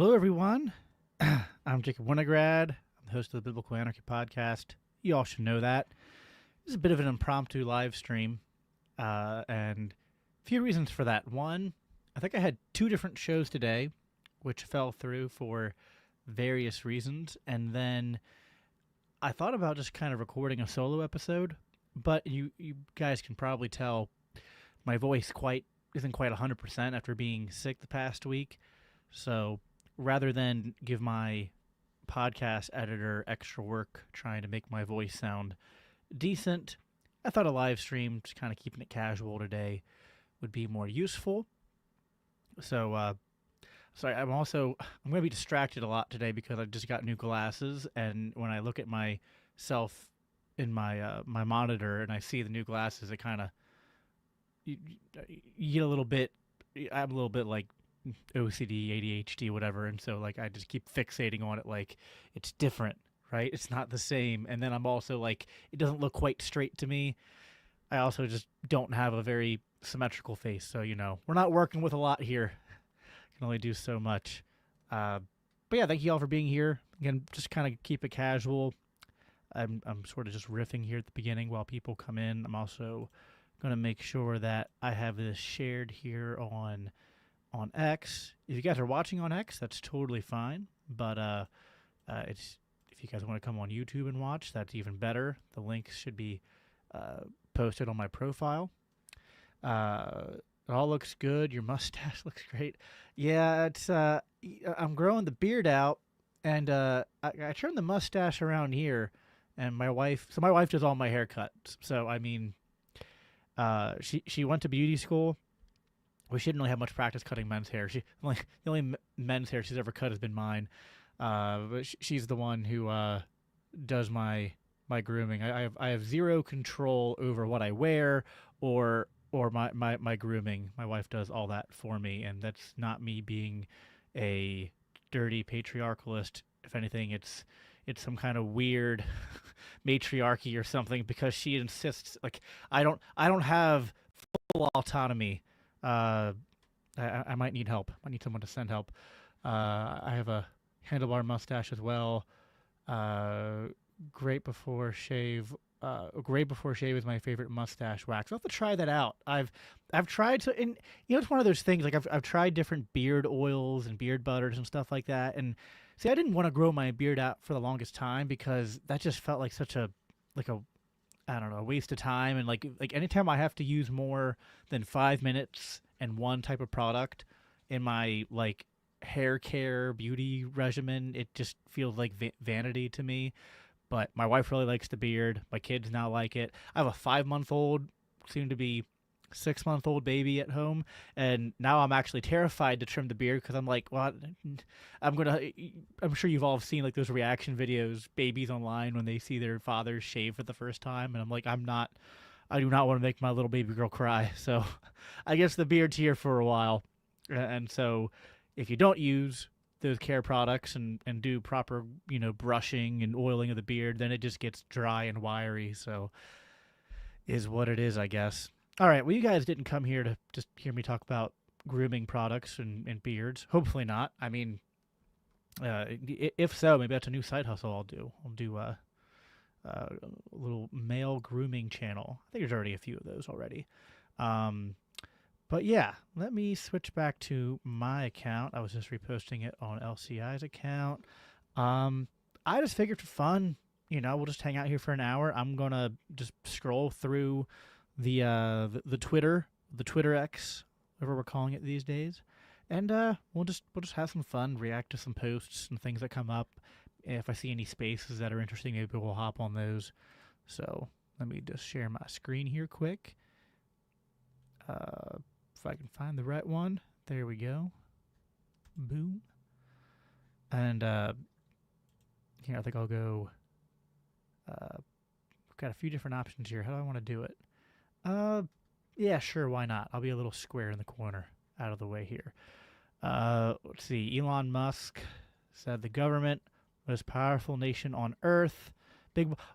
Hello, everyone. I'm Jacob Winograd. I'm the host of the Biblical Anarchy podcast. You all should know that. This is a bit of an impromptu live stream, and a few reasons for that. One, I think I had two different shows today, which fell through for various reasons, and then I thought about just kind of recording a solo episode, but you guys can probably tell my voice isn't quite 100% after being sick the past week, so rather than give my podcast editor extra work trying to make my voice sound decent, I thought a live stream, just kind of keeping it casual today, would be more useful. So, sorry, I'm going to be distracted a lot today because I just got new glasses, and when I look at myself in my monitor and I see the new glasses, it kind of you get a little bit. I'm a little bit like OCD, ADHD, whatever, and so like I just keep fixating on it like it's different, right? It's not the same, and then I'm also like it doesn't look quite straight to me. I also just don't have a very symmetrical face, so we're not working with a lot here. Can only do so much. But yeah, thank you all for being here. Again, just kind of keep it casual. I'm sort of just riffing here at the beginning while people come in. I'm also going to make sure that I have this shared here on X. If you guys are watching on X, that's totally fine. But it's if you guys want to come on YouTube and watch, that's even better. The link should be posted on my profile. It all looks good. Your mustache looks great. Yeah, it's I'm growing the beard out, and I trimmed the mustache around here, and my wife does all my haircuts. So I mean, she went to beauty school. Well, she didn't really have much practice cutting men's hair. The only men's hair she's ever cut has been mine. But she's the one who does my grooming. I have zero control over what I wear or my grooming. My wife does all that for me, and that's not me being a dirty patriarchalist. If anything, it's some kind of weird matriarchy or something, because she insists like I don't have full autonomy. I might need help. I need someone to send help. I have a handlebar mustache as well. Great before shave. Great before shave is my favorite mustache wax. I'll have to try that out. I've tried to, and it's one of those things. Like I've tried different beard oils and beard butters and stuff like that. And see, I didn't want to grow my beard out for the longest time because that just felt like such a I don't know, a waste of time. And like anytime I have to use more than 5 minutes and one type of product in my like hair care beauty regimen, it just feels like vanity to me. But my wife really likes the beard. My kids now like it. I have a 5-month-old, soon to be 6-month-old baby at home, and now I'm actually terrified to trim the beard because I'm like, well, I'm sure you've all seen like those reaction videos, babies online when they see their fathers shave for the first time, and I'm like, I do not want to make my little baby girl cry. So I guess the beard's here for a while, and so if you don't use those care products and do proper brushing and oiling of the beard, then it just gets dry and wiry. So is what it is, I guess. All right, well, you guys didn't come here to just hear me talk about grooming products and beards. Hopefully not. I mean, if so, maybe that's a new side hustle I'll do. I'll do a little male grooming channel. I think there's already a few of those already. But yeah, let me switch back to my account. I was just reposting it on LCI's account. I just figured for fun, we'll just hang out here for an hour. I'm gonna just scroll through the Twitter X, whatever we're calling it these days, and we'll just have some fun, react to some posts and things that come up. If I see any spaces that are interesting, maybe we'll hop on those. So let me just share my screen here quick. If I can find the right one, there we go. Boom. And here I think I'll go. We've got a few different options here. How do I want to do it? Yeah, sure, why not? I'll be a little square in the corner, out of the way here. Let's see. Elon Musk said the government, most powerful nation on earth.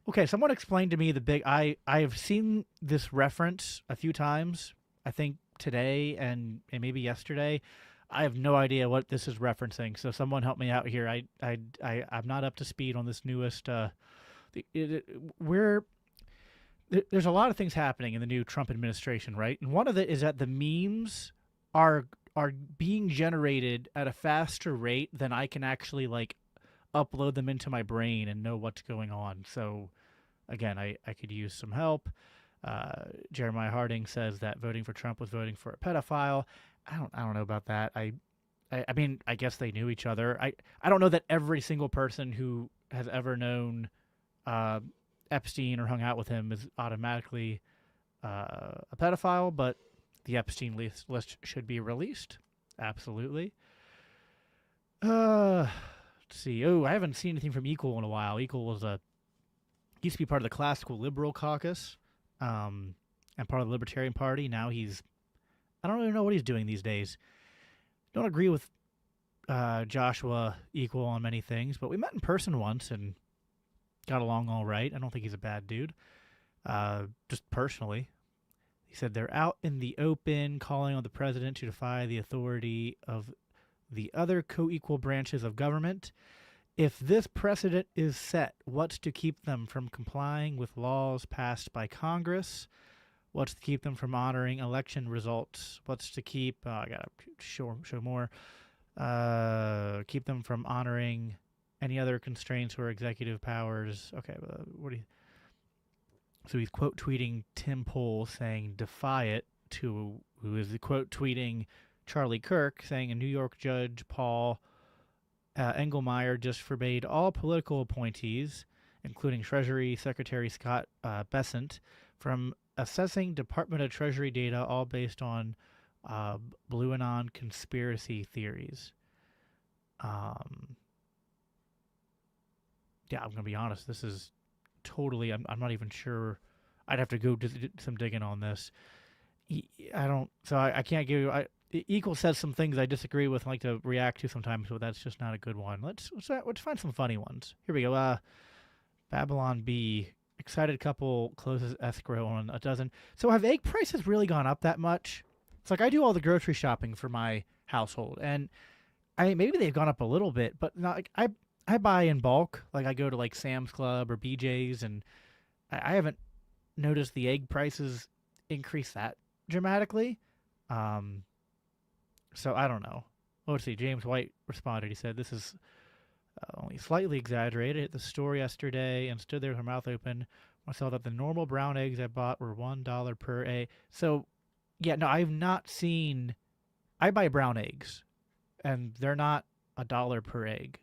Okay, someone explained to me the big. I have seen this reference a few times. I think today and maybe yesterday. I have no idea what this is referencing. So someone help me out here. I'm not up to speed on this newest. We're there's a lot of things happening in the new Trump administration, right? And one of it is that the memes are being generated at a faster rate than I can actually like upload them into my brain and know what's going on. So again, I could use some help. Jeremiah Harding says that voting for Trump was voting for a pedophile. I don't know about that. I mean, I guess they knew each other. I don't know that every single person who has ever known Epstein or hung out with him is automatically a pedophile, but the Epstein list should be released. Absolutely. Let's see. Oh, I haven't seen anything from Equal in a while. Equal was used to be part of the classical liberal caucus, and part of the Libertarian Party. Now I don't really know what he's doing these days. Don't agree with Joshua Equal on many things, but we met in person once and got along all right. I don't think he's a bad dude, just personally. He said they're out in the open calling on the president to defy the authority of the other co-equal branches of government. If this precedent is set, what's to keep them from complying with laws passed by Congress? What's to keep them from honoring election results? What's to keep, I gotta show more, keep them from honoring any other constraints or executive powers? Okay, so he's quote tweeting Tim Pool saying defy it to, who is the quote tweeting Charlie Kirk saying a New York judge, Paul Engelmeyer, just forbade all political appointees, including Treasury Secretary Scott Bessent, from assessing Department of Treasury data, all based on Blue Anon conspiracy theories. Yeah, I'm going to be honest. This is totally, I'm not even sure. I'd have to go do some digging on this. I can't give you, Equal says some things I disagree with and like to react to sometimes, but that's just not a good one. Let's find some funny ones. Here we go. Babylon B. Excited couple closes escrow on a dozen. So have egg prices really gone up that much? It's like I do all the grocery shopping for my household, and maybe they've gone up a little bit, but not like I buy in bulk. Like I go to like Sam's Club or BJ's, and I haven't noticed the egg prices increase that dramatically. So I don't know. Oh, let's see. James White responded. He said, "This is only slightly exaggerated. Hit the store yesterday and stood there with her mouth open. I saw that the normal brown eggs I bought were $1 per egg." So, yeah, no, I've not seen. I buy brown eggs, and they're not $1 per egg.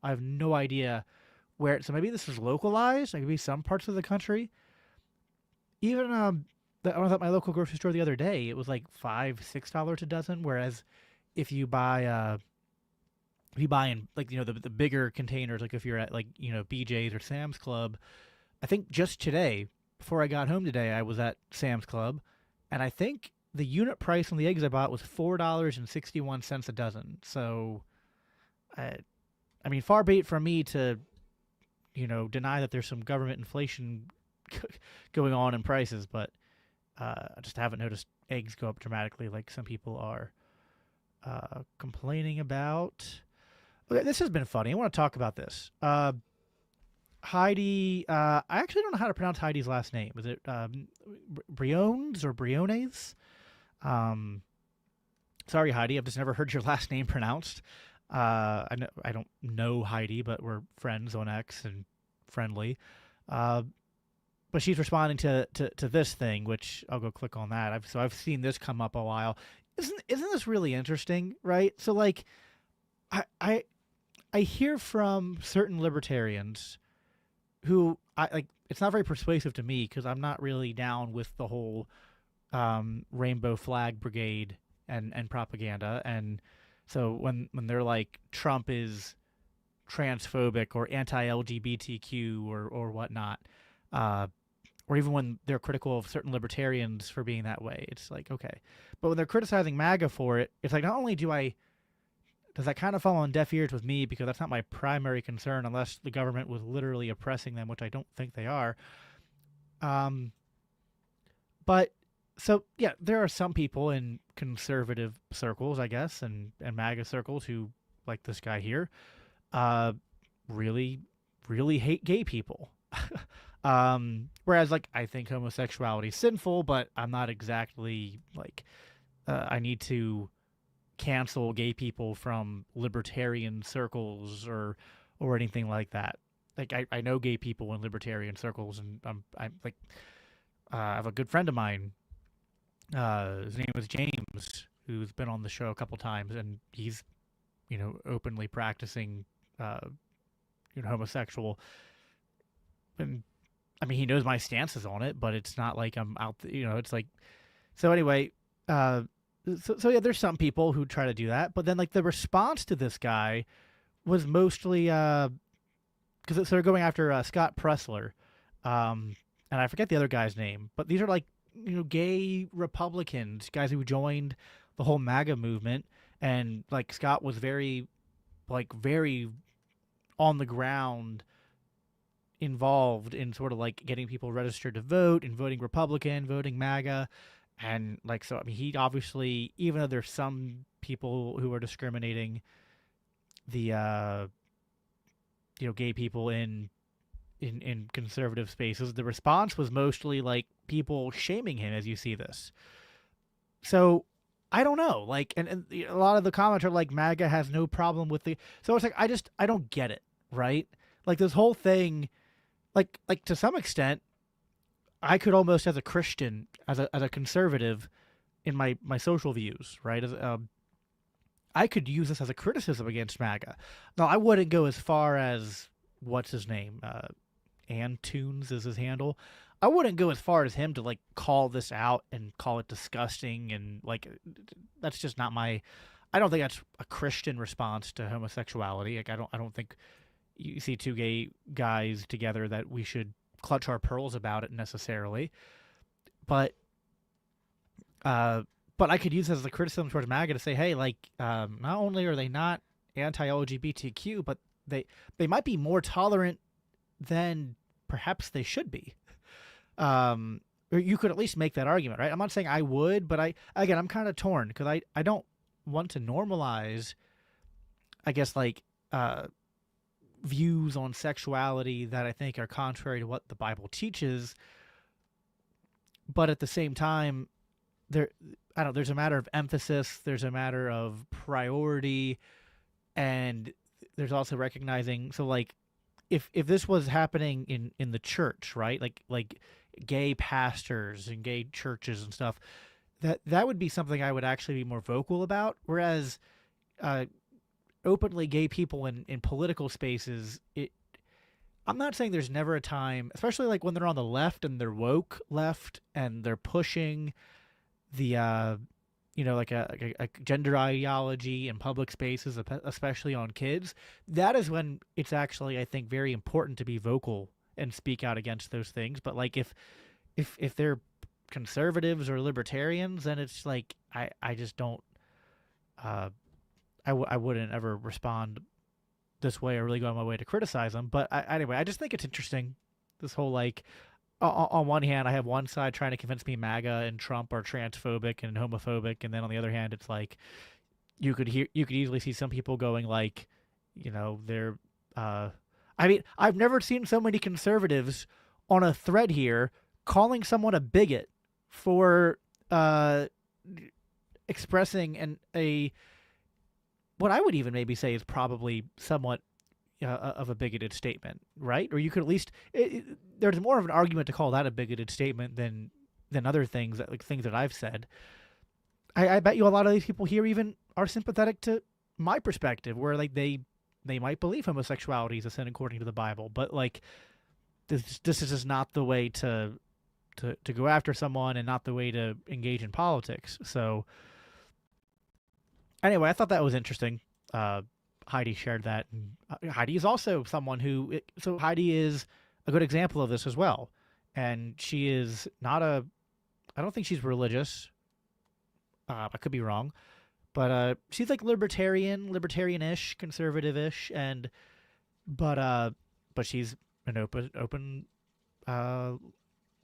I have no idea where. So maybe this is localized. Like maybe some parts of the country. Even I was at my local grocery store the other day. It was like $5-6 a dozen. Whereas if you buy in like the bigger containers, like if you're at like BJ's or Sam's Club, I think just today before I got home today I was at Sam's Club, and I think the unit price on the eggs I bought was $4.61 a dozen. So, I mean, far be it from me to deny that there's some government inflation going on in prices, but I just haven't noticed eggs go up dramatically like some people are complaining about. Okay, this has been funny. I want to talk about this. Heidi, I actually don't know how to pronounce Heidi's last name. Is it Briones or Briones? Sorry, Heidi. I've just never heard your last name pronounced. I don't know Heidi, but we're friends on X and friendly. But she's responding to this thing, which I'll go click on that. I've seen this come up a while. Isn't this really interesting, right? So like, I hear from certain libertarians who it's not very persuasive to me because I'm not really down with the whole rainbow flag brigade and propaganda. And so when they're like Trump is transphobic or anti-LGBTQ or whatnot, or even when they're critical of certain libertarians for being that way, it's like, okay. But when they're criticizing MAGA for it, it's like not only does that kind of fall on deaf ears with me because that's not my primary concern unless the government was literally oppressing them, which I don't think they are. But So yeah, there are some people in conservative circles, I guess, and MAGA circles who, like this guy here, uh, really, really hate gay people. Whereas, like, I think homosexuality is sinful, but I'm not exactly like I need to cancel gay people from libertarian circles or anything like that. Like, I know gay people in libertarian circles, and I'm like I have a good friend of mine. His name is James, who's been on the show a couple times, and he's openly practicing uh, homosexual. And I mean, he knows my stances on it, but it's not like I'm out. It's like so. Anyway, uh, so yeah, there's some people who try to do that, but then like the response to this guy was mostly because they're going after Scott Pressler, and I forget the other guy's name, but these are like gay Republicans, guys who joined the whole MAGA movement, and like Scott was very on the ground involved in sort of like getting people registered to vote and voting Republican, voting MAGA. And like, so, I mean, he obviously, even though there's some people who are discriminating the, gay people in conservative spaces, the response was mostly like people shaming him as you see this. So I don't know. Like, and a lot of the comments are like, MAGA has no problem with the, so it's like, I don't get it. Right. Like this whole thing, like to some extent, I could almost, as a Christian, as a conservative, in my social views, right? I could use this as a criticism against MAGA. Now, I wouldn't go as far as what's his name, Antunes is his handle. I wouldn't go as far as him to like call this out and call it disgusting and like that's just not my. I don't think that's a Christian response to homosexuality. Like I don't think you see two gay guys together that we should clutch our pearls about it necessarily. But but I could use this as a criticism towards MAGA to say, hey, like not only are they not anti-LGBTQ, but they might be more tolerant than perhaps they should be. Or you could at least make that argument, right? I'm not saying I would, but I'm kind of torn because I don't want to normalize, I guess, like views on sexuality that I think are contrary to what the Bible teaches. But at the same time, there's a matter of emphasis, there's a matter of priority, and there's also recognizing. So like, if this was happening in the church, right? Like gay pastors and gay churches and stuff, that would be something I would actually be more vocal about. Whereas openly gay people in political spaces, I'm not saying there's never a time, especially like when they're on the left and they're woke left and they're pushing the like a gender ideology in public spaces, especially on kids. That is when it's actually, I think, very important to be vocal and speak out against those things. But like if they're conservatives or libertarians, then it's like I just don't I wouldn't ever respond this way or really go on my way to criticize them. But anyway, I just think it's interesting. This whole like, on one hand, I have one side trying to convince me MAGA and Trump are transphobic and homophobic, and then on the other hand, it's like you could easily see some people going like, they're. I mean, I've never seen so many conservatives on a thread here calling someone a bigot for expressing a what I would even maybe say is probably somewhat of a bigoted statement, right? Or you could at least there's more of an argument to call that a bigoted statement than other things that I've said. I bet you a lot of these people here even are sympathetic to my perspective, where like they might believe homosexuality is a sin according to the Bible, but like this is just not the way to go after someone and not the way to engage in politics. So anyway, I thought that was interesting. Heidi shared that. And Heidi is also someone who. So Heidi is a good example of this as well. And she is not a. I don't think she's religious. I could be wrong, but she's like libertarian-ish, conservative-ish, and but she's an open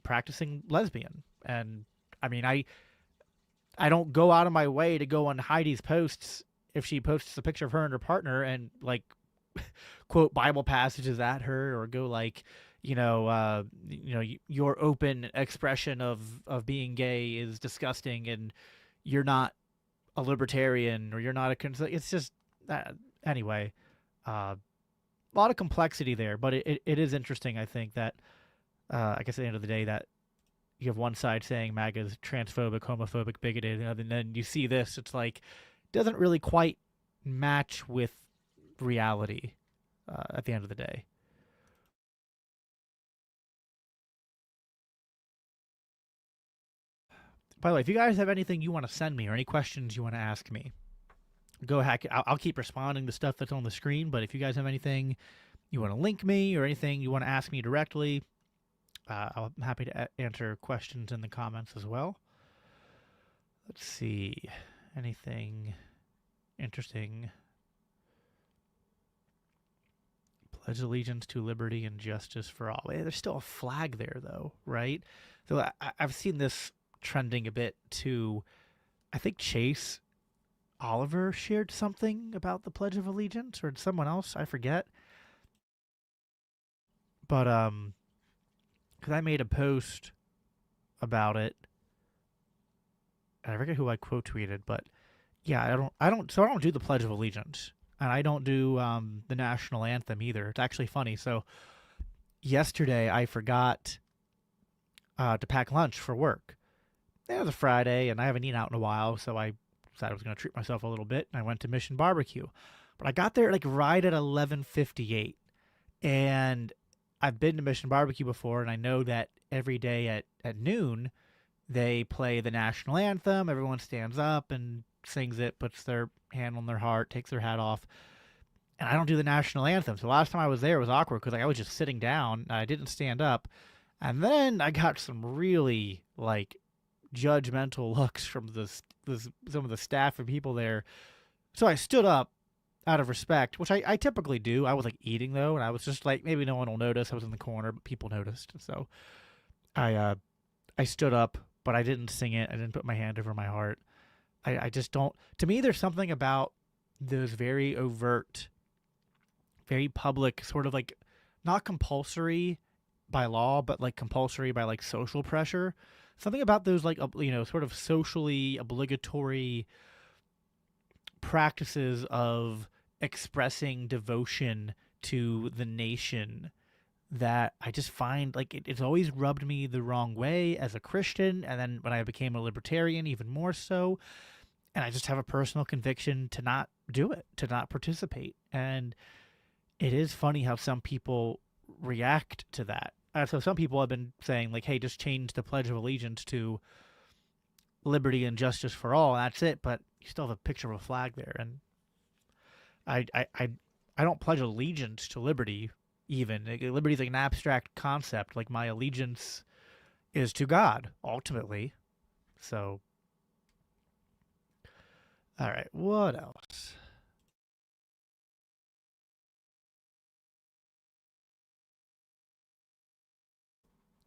practicing lesbian, and I mean, I don't go out of my way to go on Heidi's posts if she posts a picture of her and her partner and like quote Bible passages at her or go like, your open expression of being gay is disgusting and you're not a libertarian or you're not a. It's just anyway. A lot of complexity there, but it is interesting. I think that I guess at the end of the day that you have one side saying MAGA is transphobic, homophobic, bigoted, and then you see this. It's like doesn't really quite match with reality at the end of the day. By the way, if you guys have anything you want to send me or any questions you want to ask me, go ahead. I'll keep responding to stuff that's on the screen. But if you guys have anything you want to link me or anything you want to ask me directly, I'm happy to answer questions in the comments as well. Let's see. Anything interesting? Pledge allegiance to liberty and justice for all. There's still a flag there, though, right? So I've seen this trending a bit too. I think Chase Oliver shared something about the Pledge of Allegiance, or someone else, I forget. But because I made a post about it, and I forget who I quote tweeted, but yeah, I don't do the Pledge of Allegiance, and I don't do the national anthem either. It's actually funny. So yesterday I forgot to pack lunch for work. It was a Friday, and I haven't eaten out in a while, so I decided I was going to treat myself a little bit, and I went to Mission Barbecue. But I got there like right at 11:58, and I've been to Mission Barbecue before, and I know that every day at noon they play the national anthem. Everyone stands up and sings it, puts their hand on their heart, takes their hat off. And I don't do the national anthem. So last time I was there, it was awkward because I was just sitting down. I didn't stand up. And then I got some really like judgmental looks from some of the staff and people there. So I stood up out of respect, which I typically do. I was like eating though, and I was just like, maybe no one will notice. I was in the corner, but people noticed. So I stood up, but I didn't sing it. I didn't put my hand over my heart. I just don't. To me, there's something about those very overt, very public, sort of like not compulsory by law, but like compulsory by like social pressure. Something about those like sort of socially obligatory practices of expressing devotion to the nation that I just find like it's always rubbed me the wrong way as a Christian, and then when I became a libertarian, even more so. And I just have a personal conviction to not do it, to not participate. And it is funny how some people react to that. So some people have been saying like, "Hey, just change the Pledge of Allegiance to liberty and justice for all, and that's it." But you still have a picture of a flag there, and I don't pledge allegiance to liberty. Even liberty is like an abstract concept. Like my allegiance is to God ultimately. So, all right, what else?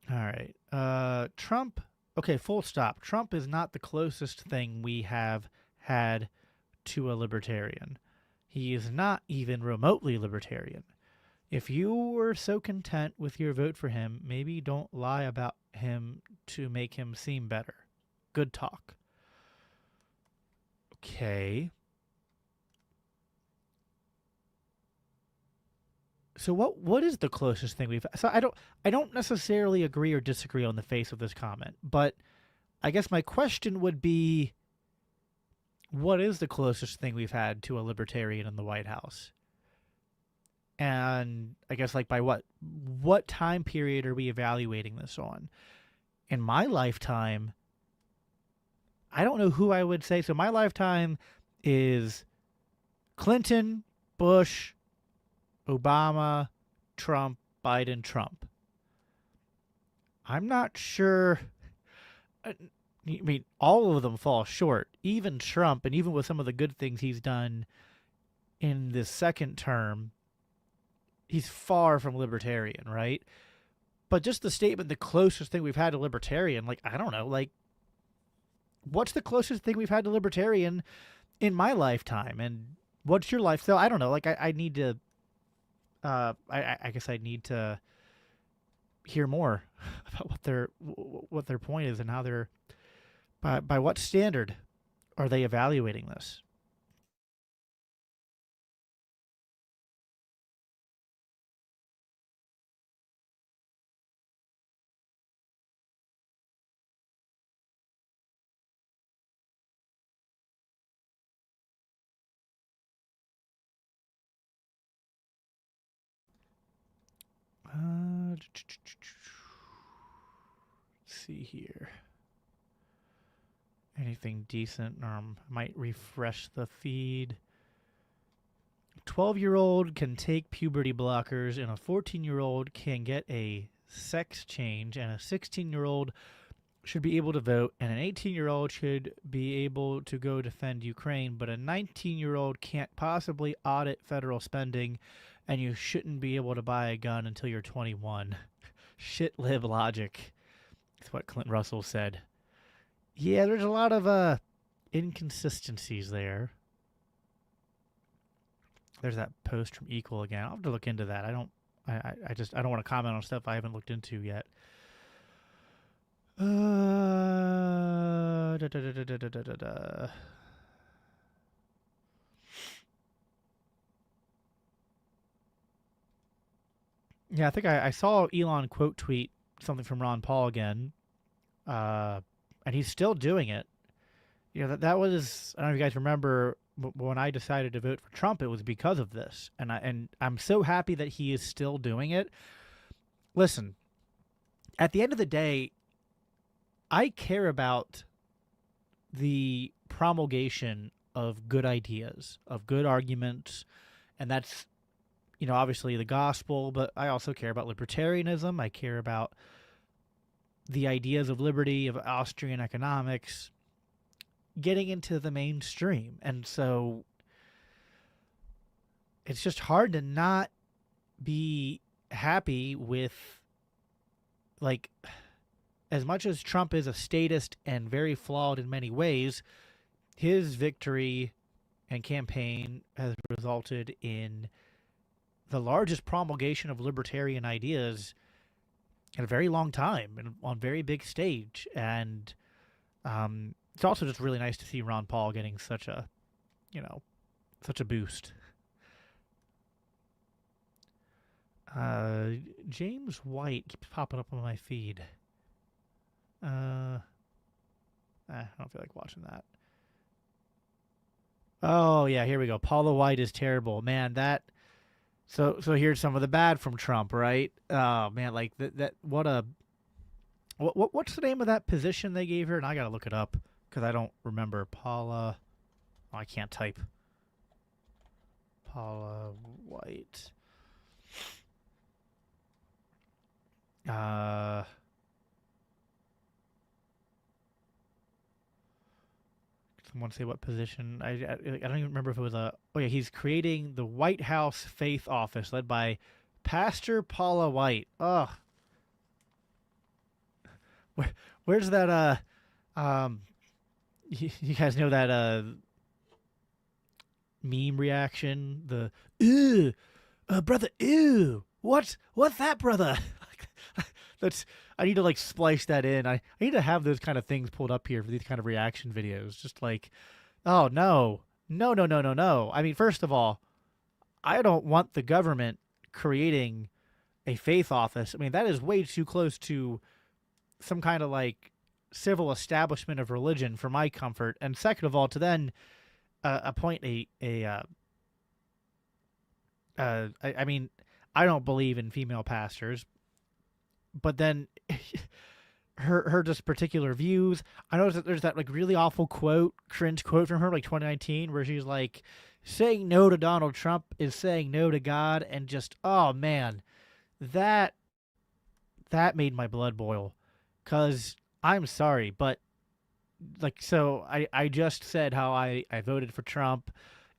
All right, Trump. Okay, full stop. Trump is not the closest thing we have had to a libertarian. He is not even remotely libertarian. If you were so content with your vote for him, maybe don't lie about him to make him seem better. Good talk. Okay. So what is the closest thing we've so I don't necessarily agree or disagree on the face of this comment, but I guess my question would be what is the closest thing we've had to a libertarian in the White House? And I guess like by what time period are we evaluating this on? In my lifetime, I don't know who I would say. So my lifetime is Clinton, Bush, Obama, Trump, Biden, Trump. I'm not sure. I mean, all of them fall short. Even Trump, and even with some of the good things he's done in this second term, he's far from libertarian, right? But just the statement, the closest thing we've had to libertarian, like, I don't know, like what's the closest thing we've had to libertarian in my lifetime? And what's your lifestyle? I don't know. Like I need to. I guess I need to hear more about what their point is and how they're by what standard are they evaluating this? Let's see here. Anything decent? Might refresh the feed. 12-year-old can take puberty blockers, and a 14-year-old can get a sex change, and a 16-year-old should be able to vote, and an 18-year-old should be able to go defend Ukraine, but a 19-year-old can't possibly audit federal spending, and you shouldn't be able to buy a gun until you're 21. Shit lib logic. That's what Clint Russell said. Yeah, there's a lot of inconsistencies there. There's that post from Equal again. I'll have to look into that. I don't want to comment on stuff I haven't looked into yet. Da, da, da, da, da, da, da, da. Yeah, I think I saw Elon quote tweet something from Ron Paul again, and he's still doing it. You know that was, I don't know if you guys remember, when I decided to vote for Trump, it was because of this, and I'm so happy that he is still doing it. Listen, at the end of the day, I care about the promulgation of good ideas, of good arguments, and that's, you know, obviously the gospel, but I also care about libertarianism. I care about the ideas of liberty, of Austrian economics, getting into the mainstream. And so it's just hard to not be happy with, like, as much as Trump is a statist and very flawed in many ways, his victory and campaign has resulted in the largest promulgation of libertarian ideas in a very long time and on very big stage. And it's also just really nice to see Ron Paul getting such a, you know, such a boost. James White keeps popping up on my feed. I don't feel like watching that. Oh yeah, here we go. Paula White is terrible, man. That so here's some of the bad from Trump, right? Oh man, like that what's the name of that position they gave her? And I gotta look it up because I don't remember. Paula, oh, I can't type. Paula White. Someone say what position? I don't even remember if it was a. Oh yeah, he's creating the White House Faith Office led by Pastor Paula White. Ugh. Where's that? You guys know that meme reaction? The ew, brother, ew. What's that, brother? That's, I need to like splice that in. I need to have those kind of things pulled up here for these kind of reaction videos. Just like, oh no, no, no, no, no, no. I mean, first of all, I don't want the government creating a faith office. I mean, that is way too close to some kind of like civil establishment of religion for my comfort. And second of all, to then appoint I mean, I don't believe in female pastors, but then her just particular views. I noticed that there's that like really awful quote, cringe quote from her, like 2019, where she's like, saying no to Donald Trump is saying no to God, and just, oh man, that made my blood boil. Cause I'm sorry, but like, so I just said how I voted for Trump,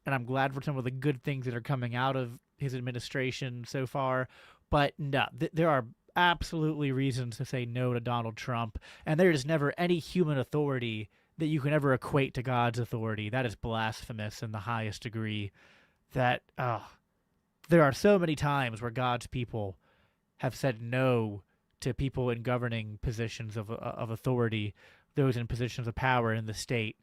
and I'm glad for some of the good things that are coming out of his administration so far. But no, there are absolutely reasons to say no to Donald Trump, and there is never any human authority that you can ever equate to God's authority. That is blasphemous in the highest degree. That there are so many times where God's people have said no to people in governing positions of authority, those in positions of power in the state.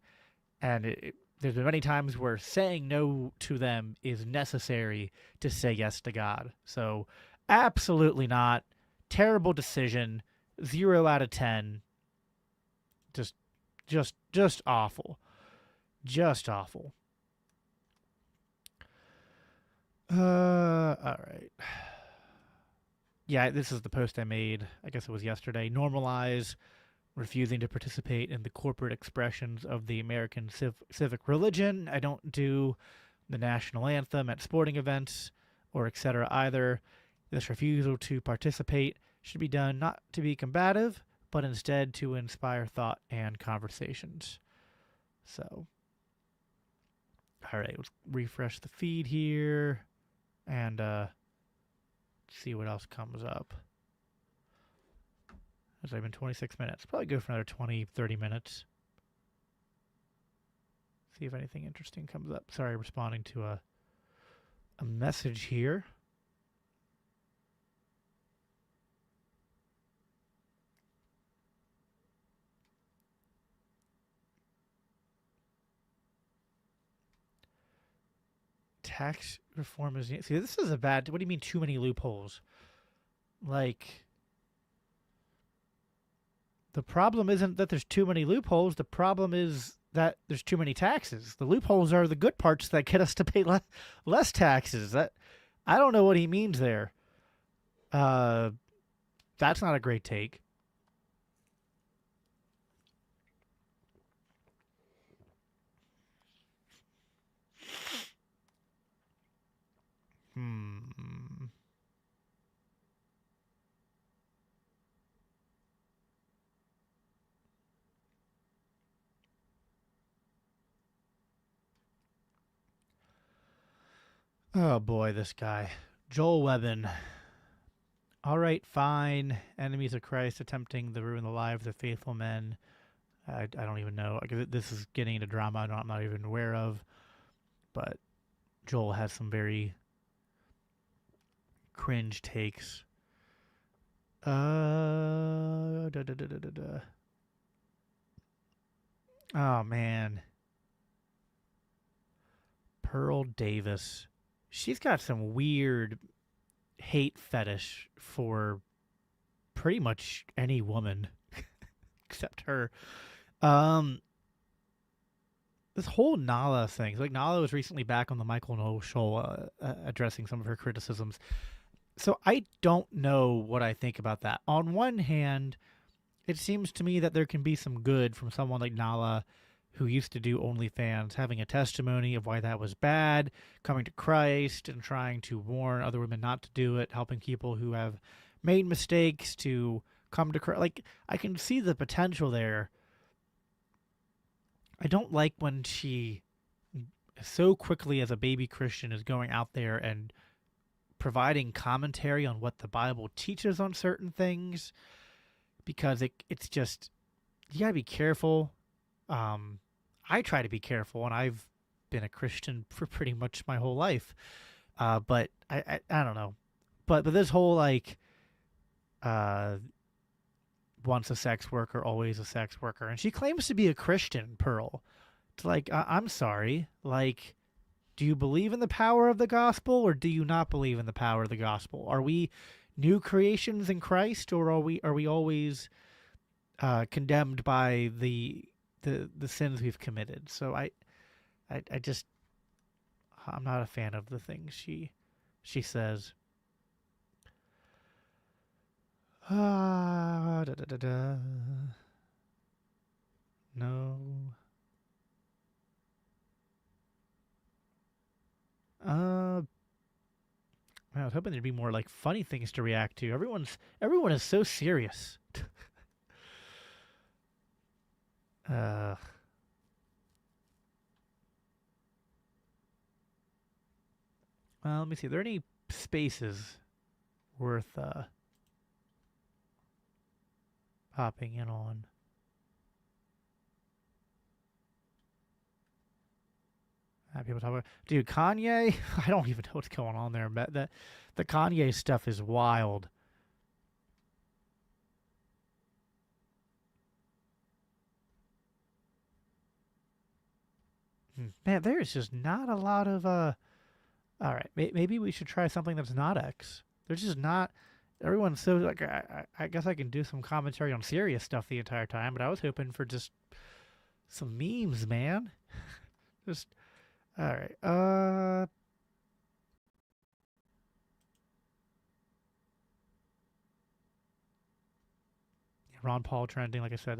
And there's been many times where saying no to them is necessary to say yes to God. So, absolutely not. Terrible decision. 0 out of 10. Just awful. Just awful. All right. Yeah, this is the post I made. I guess it was yesterday. Normalize refusing to participate in the corporate expressions of the American civic religion. I don't do the national anthem at sporting events or etc. either. This refusal to participate should be done not to be combative, but instead to inspire thought and conversations. So, all right, let's refresh the feed here and see what else comes up. It's only been 26 minutes. Probably go for another 20, 30 minutes. See if anything interesting comes up. Sorry, responding to a message here. Tax reform is... See, this is a bad... What do you mean too many loopholes? Like... The problem isn't that there's too many loopholes. The problem is that there's too many taxes. The loopholes are the good parts that get us to pay less taxes. That I don't know what he means there. That's not a great take. Oh boy, this guy. Joel Webbin. All right, fine. Enemies of Christ attempting to ruin the lives of faithful men. I don't even know. This is getting into drama I'm not even aware of. But Joel has some very cringe takes. Oh, man. Pearl Davis. She's got some weird hate fetish for pretty much any woman except her. This whole Nala thing. Like, Nala was recently back on the Michael Knowles show addressing some of her criticisms. So I don't know what I think about that. On one hand, it seems to me that there can be some good from someone like Nala, who used to do OnlyFans, having a testimony of why that was bad, coming to Christ and trying to warn other women not to do it, helping people who have made mistakes to come to Christ. Like, I can see the potential there. I don't like when she so quickly as a baby Christian is going out there and providing commentary on what the Bible teaches on certain things, because it's just, you gotta be careful. I try to be careful, and I've been a Christian for pretty much my whole life. But I don't know. But this whole, like, once a sex worker, always a sex worker. And she claims to be a Christian, Pearl. It's like, I'm sorry. Like, do you believe in the power of the gospel, or do you not believe in the power of the gospel? Are we new creations in Christ, or are we always condemned by the sins we've committed? So I'm not a fan of the things she says. No. I was hoping there'd be more like funny things to react to. Everyone is so serious. Well, let me see. Are there any spaces worth hopping in on? People talk about, dude, Kanye. I don't even know what's going on there, but the Kanye stuff is wild. Man, there is just not a lot of All right, maybe we should try something that's not X. There's just not. Everyone's so like. I guess I can do some commentary on serious stuff the entire time, but I was hoping for just some memes, man. Just all right. Ron Paul trending, like I said,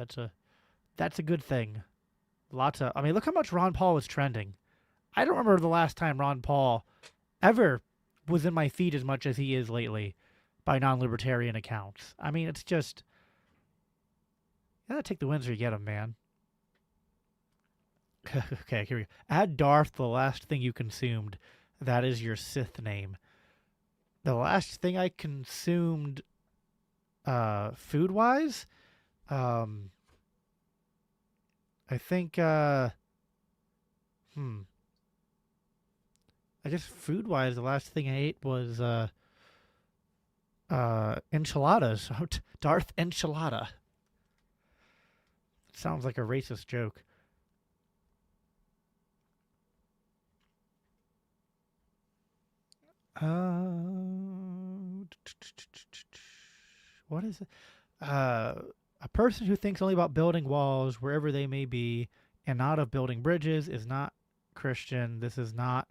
that's a good thing. I mean, look how much Ron Paul was trending. I don't remember the last time Ron Paul ever was in my feed as much as he is lately by non-libertarian accounts. I mean, it's just, you gotta take the wins or you get them, man. Okay, here we go. Add Darth, the last thing you consumed. That is your Sith name. The last thing I consumed, food-wise, I think, I guess food-wise, the last thing I ate was, enchiladas. Darth Enchilada. Sounds like a racist joke. What is it? A person who thinks only about building walls wherever they may be and not of building bridges is not Christian. This is not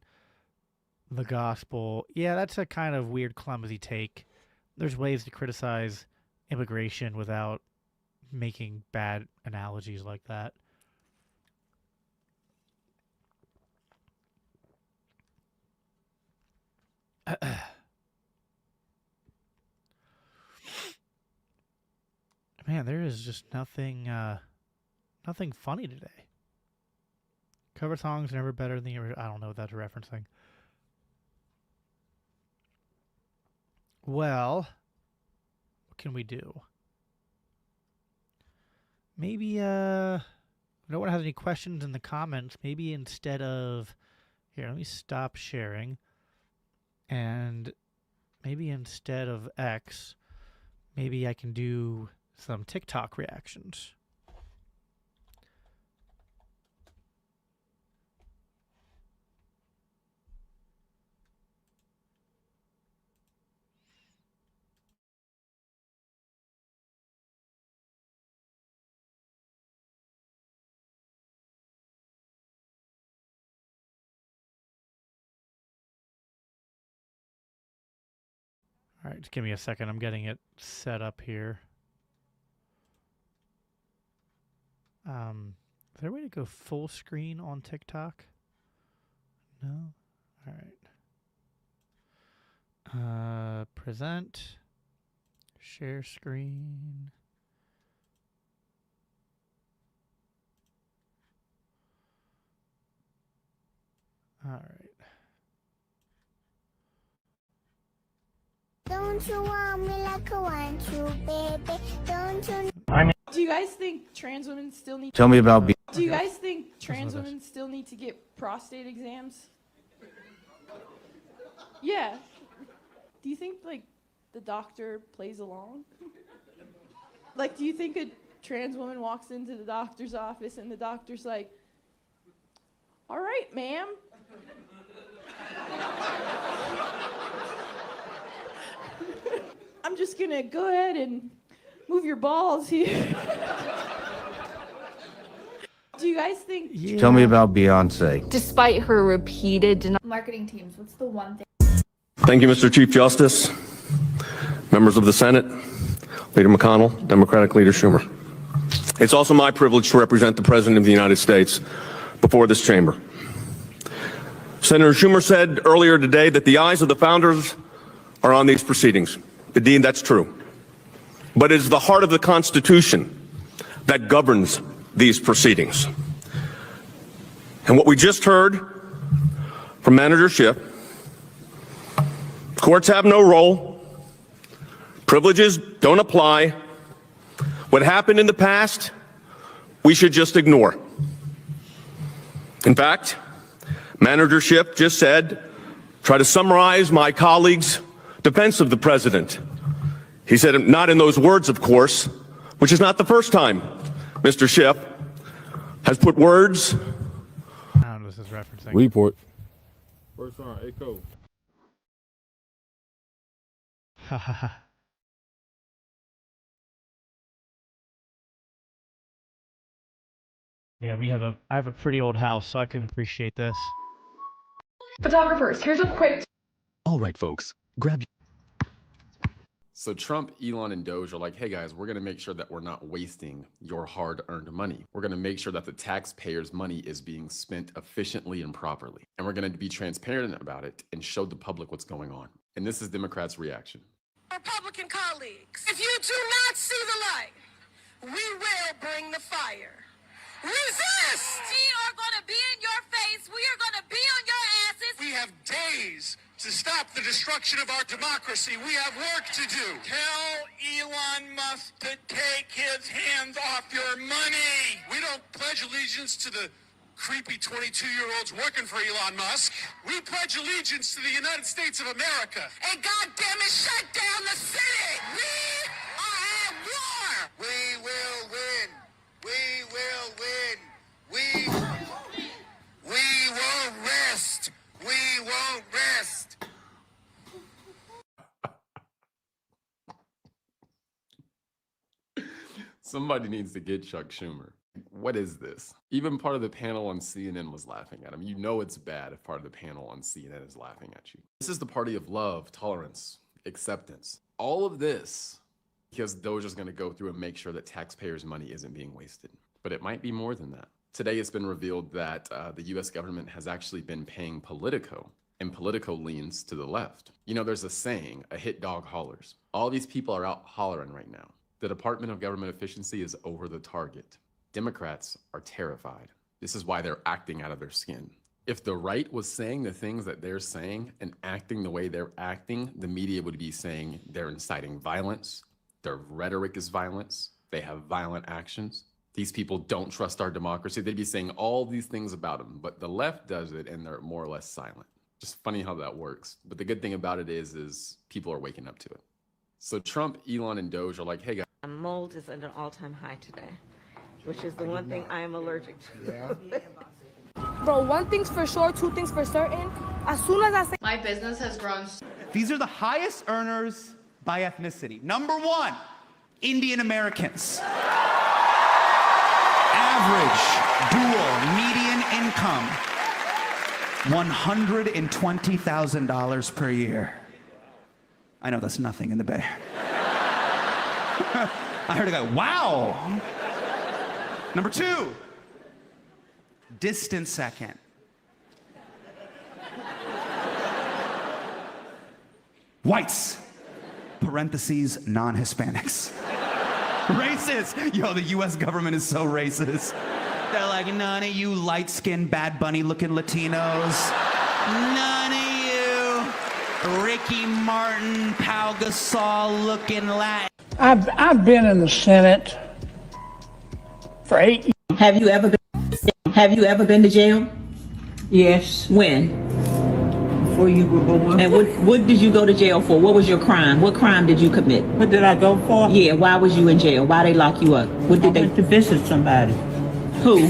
the gospel. Yeah, that's a kind of weird, clumsy take. There's ways to criticize immigration without making bad analogies like that. Man, there is just nothing funny today. Cover songs are never better than the original. I don't know what that's referencing. Well, what can we do? Maybe, no one has any questions in the comments. Maybe instead of, here, let me stop sharing. And maybe instead of X, maybe I can do some TikTok reactions. All right, just give me a second. I'm getting it set up here. Is there a way to go full screen on TikTok? No? All right. Present. Share screen. All right. Don't you want me like I want you, baby? Don't you? Do you guys think trans women still need? Tell me about being. Do you guys think trans women still need to get prostate exams? Yeah. Do you think like the doctor plays along? Like, do you think a trans woman walks into the doctor's office and the doctor's like, "All right, ma'am." I'm just gonna go ahead and move your balls here. Do you guys think? Yeah. Tell me about Beyonce. Despite her repeated marketing teams, what's the one thing? Thank you, Mr. Chief Justice, members of the Senate, Leader McConnell, Democratic Leader Schumer. It's also my privilege to represent the President of the United States before this chamber. Senator Schumer said earlier today that the eyes of the founders are on these proceedings. Indeed, that's true. But it is the heart of the Constitution that governs these proceedings. And what we just heard from Manager Schiff, courts have no role, privileges don't apply. What happened in the past, we should just ignore. In fact, Managership just said, try to summarize my colleague's defense of the president. He said it not in those words, of course, which is not the first time Mr. Schiff has put words. I don't know what this is referencing. Report. First on, echo. Yeah, I have a pretty old house, so I can appreciate this. Photographers, here's a quick All right, folks, grab. So Trump, Elon, and Doge are like, hey guys, we're going to make sure that we're not wasting your hard-earned money. We're going to make sure that the taxpayers' money is being spent efficiently and properly. And we're going to be transparent about it and show the public what's going on. And this is Democrats' reaction. Republican colleagues, if you do not see the light, we will bring the fire. Resist! We are going to be in your face. We are going to be on your asses. We have days to stop the destruction of our democracy. We have work to do. Tell Elon Musk to take his hands off your money. We don't pledge allegiance to the creepy 22-year-olds working for Elon Musk. We pledge allegiance to the United States of America. And goddamn it, shut down the city! We are at war! We will win! We will win! We won't rest! We won't rest! Somebody needs to get Chuck Schumer. What is this? Even part of the panel on CNN was laughing at him. You know it's bad if part of the panel on CNN is laughing at you. This is the party of love, tolerance, acceptance. All of this because Doge is going to go through and make sure that taxpayers' money isn't being wasted. But it might be more than that. Today it's been revealed that the US government has actually been paying Politico, and Politico leans to the left. You know, there's a saying, a hit dog hollers. All these people are out hollering right now. The Department of Government Efficiency is over the target. Democrats are terrified. This is why they're acting out of their skin. If the right was saying the things that they're saying and acting the way they're acting, the media would be saying they're inciting violence, their rhetoric is violence, they have violent actions. These people don't trust our democracy. They'd be saying all these things about them, but the left does it and they're more or less silent. Just funny how that works. But the good thing about it is people are waking up to it. So Trump, Elon, and Doge are like, hey guys. Mold is at an all-time high today, which is the one thing I am allergic to. Bro, one thing's for sure, two things for certain. As soon as I say my business has grown. These are the highest earners by ethnicity. Number one, Indian Americans. Average dual median income, $120,000 per year. I know that's nothing in the Bay. I heard a guy, wow. Number two, distant second. Whites, parentheses, non-Hispanics. Racist. Yo, the US government is so racist. They're like, none of you light-skinned, Bad Bunny-looking Latinos. None of you Ricky Martin, Pau Gasol-looking Latin. I've been in the Senate for 8 years. Have you ever been to jail? Yes. When? Before you were born. And what did you go to jail for? What was your crime? What crime did you commit? What did I go for? Yeah, why was you in jail? Why they lock you up? What did I went to visit somebody. Who?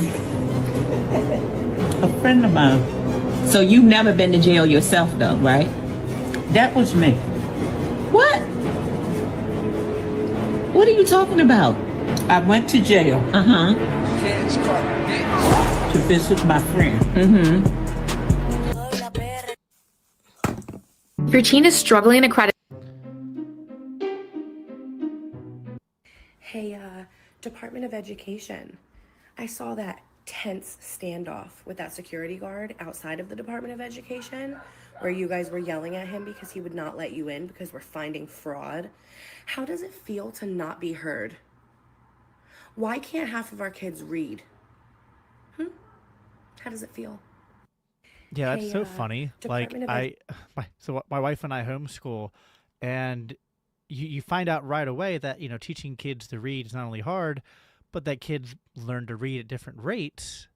A friend of mine. So you've never been to jail yourself though, right? That was me. What? What are you talking about? I went to jail. Uh-huh. To visit my friend. Mm-hmm. If your teen is struggling to credit. Hey, Department of Education. I saw that tense standoff with that security guard outside of the Department of Education where you guys were yelling at him because he would not let you in because we're finding fraud. How does it feel to not be heard? Why can't half of our kids read? How does it feel? Yeah, that's so funny. Like my wife and I homeschool, and you find out right away that, you know, teaching kids to read is not only hard, but that kids learn to read at different rates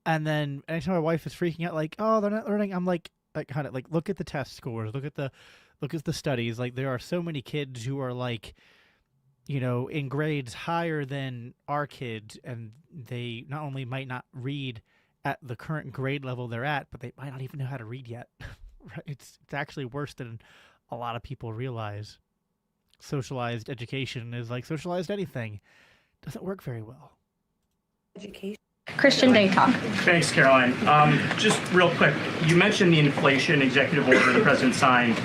And then anytime my wife is freaking out, like, oh, they're not learning, I'm like kind of like, look at the test scores, look at the studies. Like, there are so many kids who are like, in grades higher than our kids, and they not only might not read at the current grade level they're at, but they might not even know how to read yet. Right? It's actually worse than a lot of people realize. Socialized education is like socialized anything. Doesn't work very well. Education. Christian Day Talk. Thanks, Caroline. Just real quick, you mentioned the inflation executive order the president signed,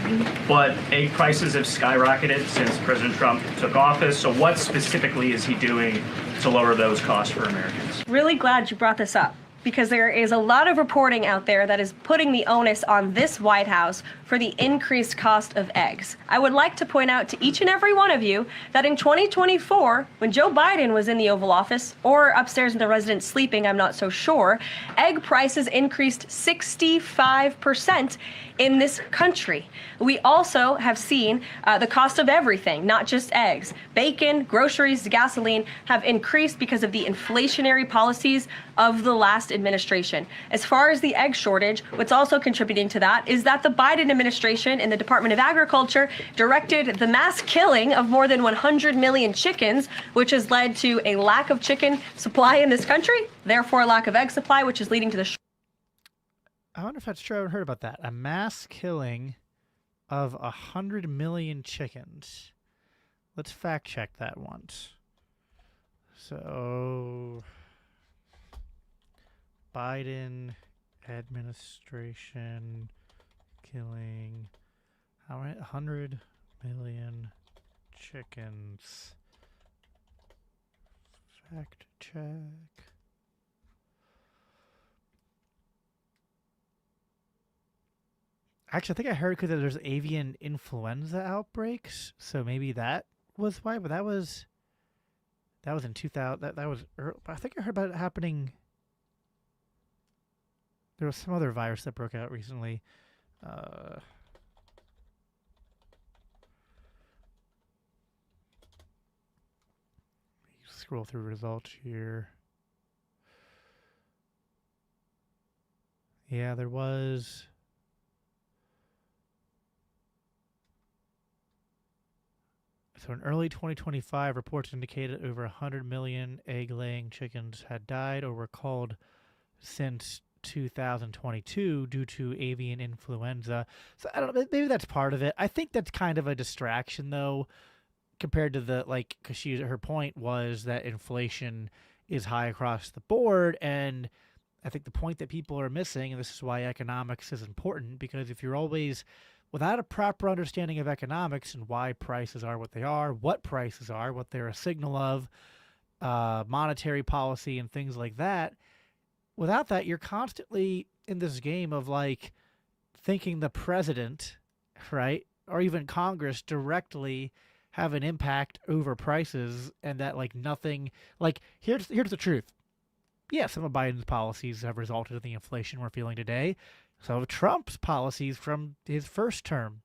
but egg prices have skyrocketed since President Trump took office. So what specifically is he doing to lower those costs for Americans? Really glad you brought this up, because there is a lot of reporting out there that is putting the onus on this White House for the increased cost of eggs. I would like to point out to each and every one of you that in 2024, when Joe Biden was in the Oval Office, or upstairs in the residence sleeping, I'm not so sure, egg prices increased 65% in this country. We also have seen the cost of everything, not just eggs. Bacon, groceries, gasoline have increased because of the inflationary policies of the last administration. As far as the egg shortage, what's also contributing to that is that the Biden administration in the Department of Agriculture directed the mass killing of more than 100 million chickens, which has led to a lack of chicken supply in this country, therefore a lack of egg supply, which is leading to the I wonder if that's true. I haven't heard about that. A mass killing of 100 million chickens. Let's fact check that once. So, Biden administration killing how many? 100 million chickens. Fact check. Actually, I think I heard because there's avian influenza outbreaks, so maybe that was why. But that was in 2000. That was early, I think I heard about it happening. There was some other virus that broke out recently. Scroll through results here. Yeah, there was. So in early 2025, reports indicated over 100 million egg-laying chickens had died or were culled since 2022 due to avian influenza. So I don't know, maybe that's part of it. I think that's kind of a distraction, though, compared to the, like, because her point was that inflation is high across the board, and I think the point that people are missing, and this is why economics is important, because if you're always without a proper understanding of economics and why prices are what they are, what prices are, what they're a signal of, monetary policy and things like that, without that, you're constantly in this game of like thinking the president, right, or even Congress directly have an impact over prices, and that like nothing, like here's the truth. Yeah, some of Biden's policies have resulted in the inflation we're feeling today. Some of Trump's policies from his first term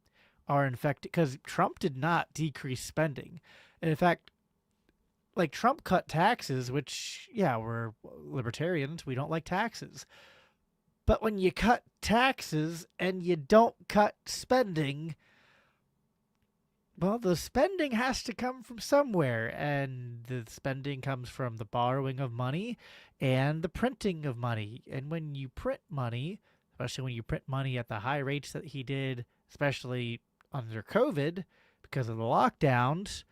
are infected because Trump did not decrease spending. And in fact, like Trump cut taxes, which, yeah, we're libertarians. We don't like taxes. But when you cut taxes and you don't cut spending, well, the spending has to come from somewhere. And the spending comes from the borrowing of money and the printing of money. And when you print money, especially when you print money at the high rates that he did, especially under COVID because of the lockdowns,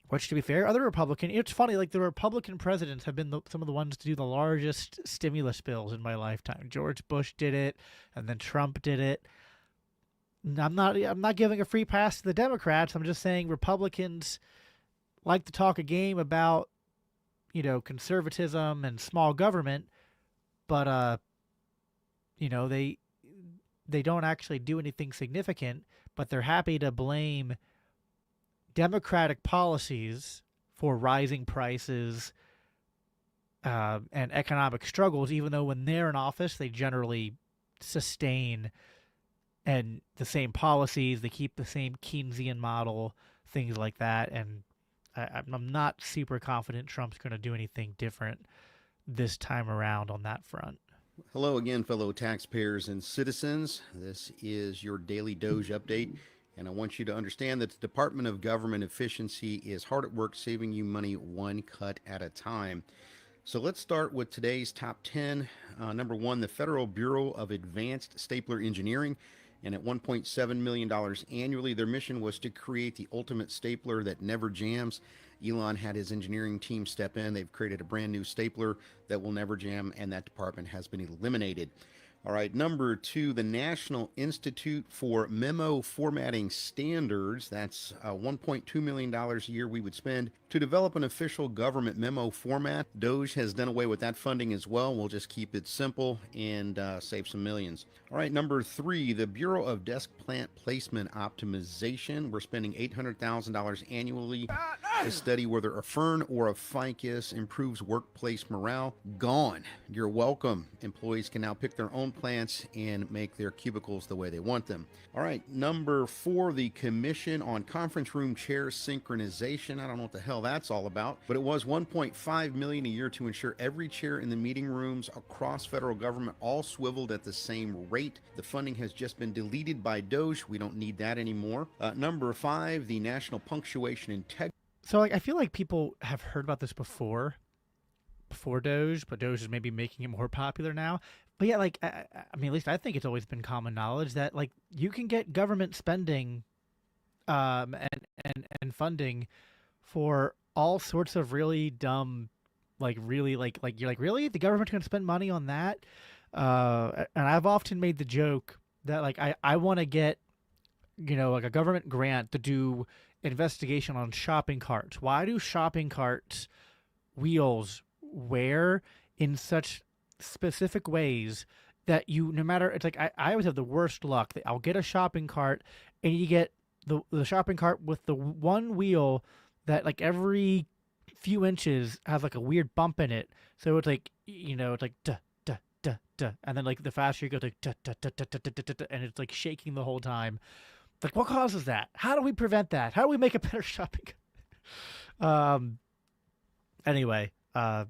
which, to be fair, other Republican, it's funny, like the Republican presidents have been some of the ones to do the largest stimulus bills in my lifetime. George Bush did it, and then Trump did it. I'm not giving a free pass to the Democrats. I'm just saying Republicans like to talk a game about, conservatism and small government, but they don't actually do anything significant, but they're happy to blame Democratic policies for rising prices and economic struggles, even though when they're in office, they generally sustain and the same policies. They keep the same Keynesian model, things like that. And I'm not super confident Trump's going to do anything different this time around on that front. Hello again, fellow taxpayers and citizens. This is your daily Doge update, and I want you to understand that the Department of Government Efficiency is hard at work saving you money one cut at a time. So let's start with today's top 10. Number 1, the Federal Bureau of Advanced Stapler Engineering. And at $1.7 million annually, their mission was to create the ultimate stapler that never jams. Elon had his engineering team step in. They've created a brand new stapler that will never jam, and that department has been eliminated. All right, number 2, the National Institute for Memo Formatting Standards. That's $1.2 million a year we would spend to develop an official government memo format. Doge has done away with that funding as well. We'll just keep it simple and save some millions. All right, number 3, the Bureau of Desk Plant Placement Optimization. We're spending $800,000 annually to study whether a fern or a ficus improves workplace morale. Gone. You're welcome. Employees can now pick their own plants and make their cubicles the way they want them. All right, number 4, the Commission on Conference Room Chair Synchronization. I don't know what the hell that's all about, but it was $1.5 million a year to ensure every chair in the meeting rooms across federal government all swiveled at the same rate. The funding has just been deleted by Doge. We don't need that anymore. Number 5, the National Punctuation Integrity. So I feel like people have heard about this before Doge, but Doge is maybe making it more popular now. But yeah, I mean, at least I think it's always been common knowledge that you can get government spending, and funding for all sorts of really dumb, really you're like, really, the government's going to spend money on that? And I've often made the joke that I want to get, a government grant to do investigation on shopping carts. Why do shopping carts wheels wear in such specific ways that no matter, it's I always have the worst luck that I'll get a shopping cart and you get the shopping cart with the one wheel that every few inches has a weird bump in it. So it's it's duh, duh, duh, duh. And then the faster you go, duh, duh, duh, duh, duh, duh, duh, duh, and it's shaking the whole time. What causes that? How do we prevent that? How do we make a better shopping cart? Anyway, but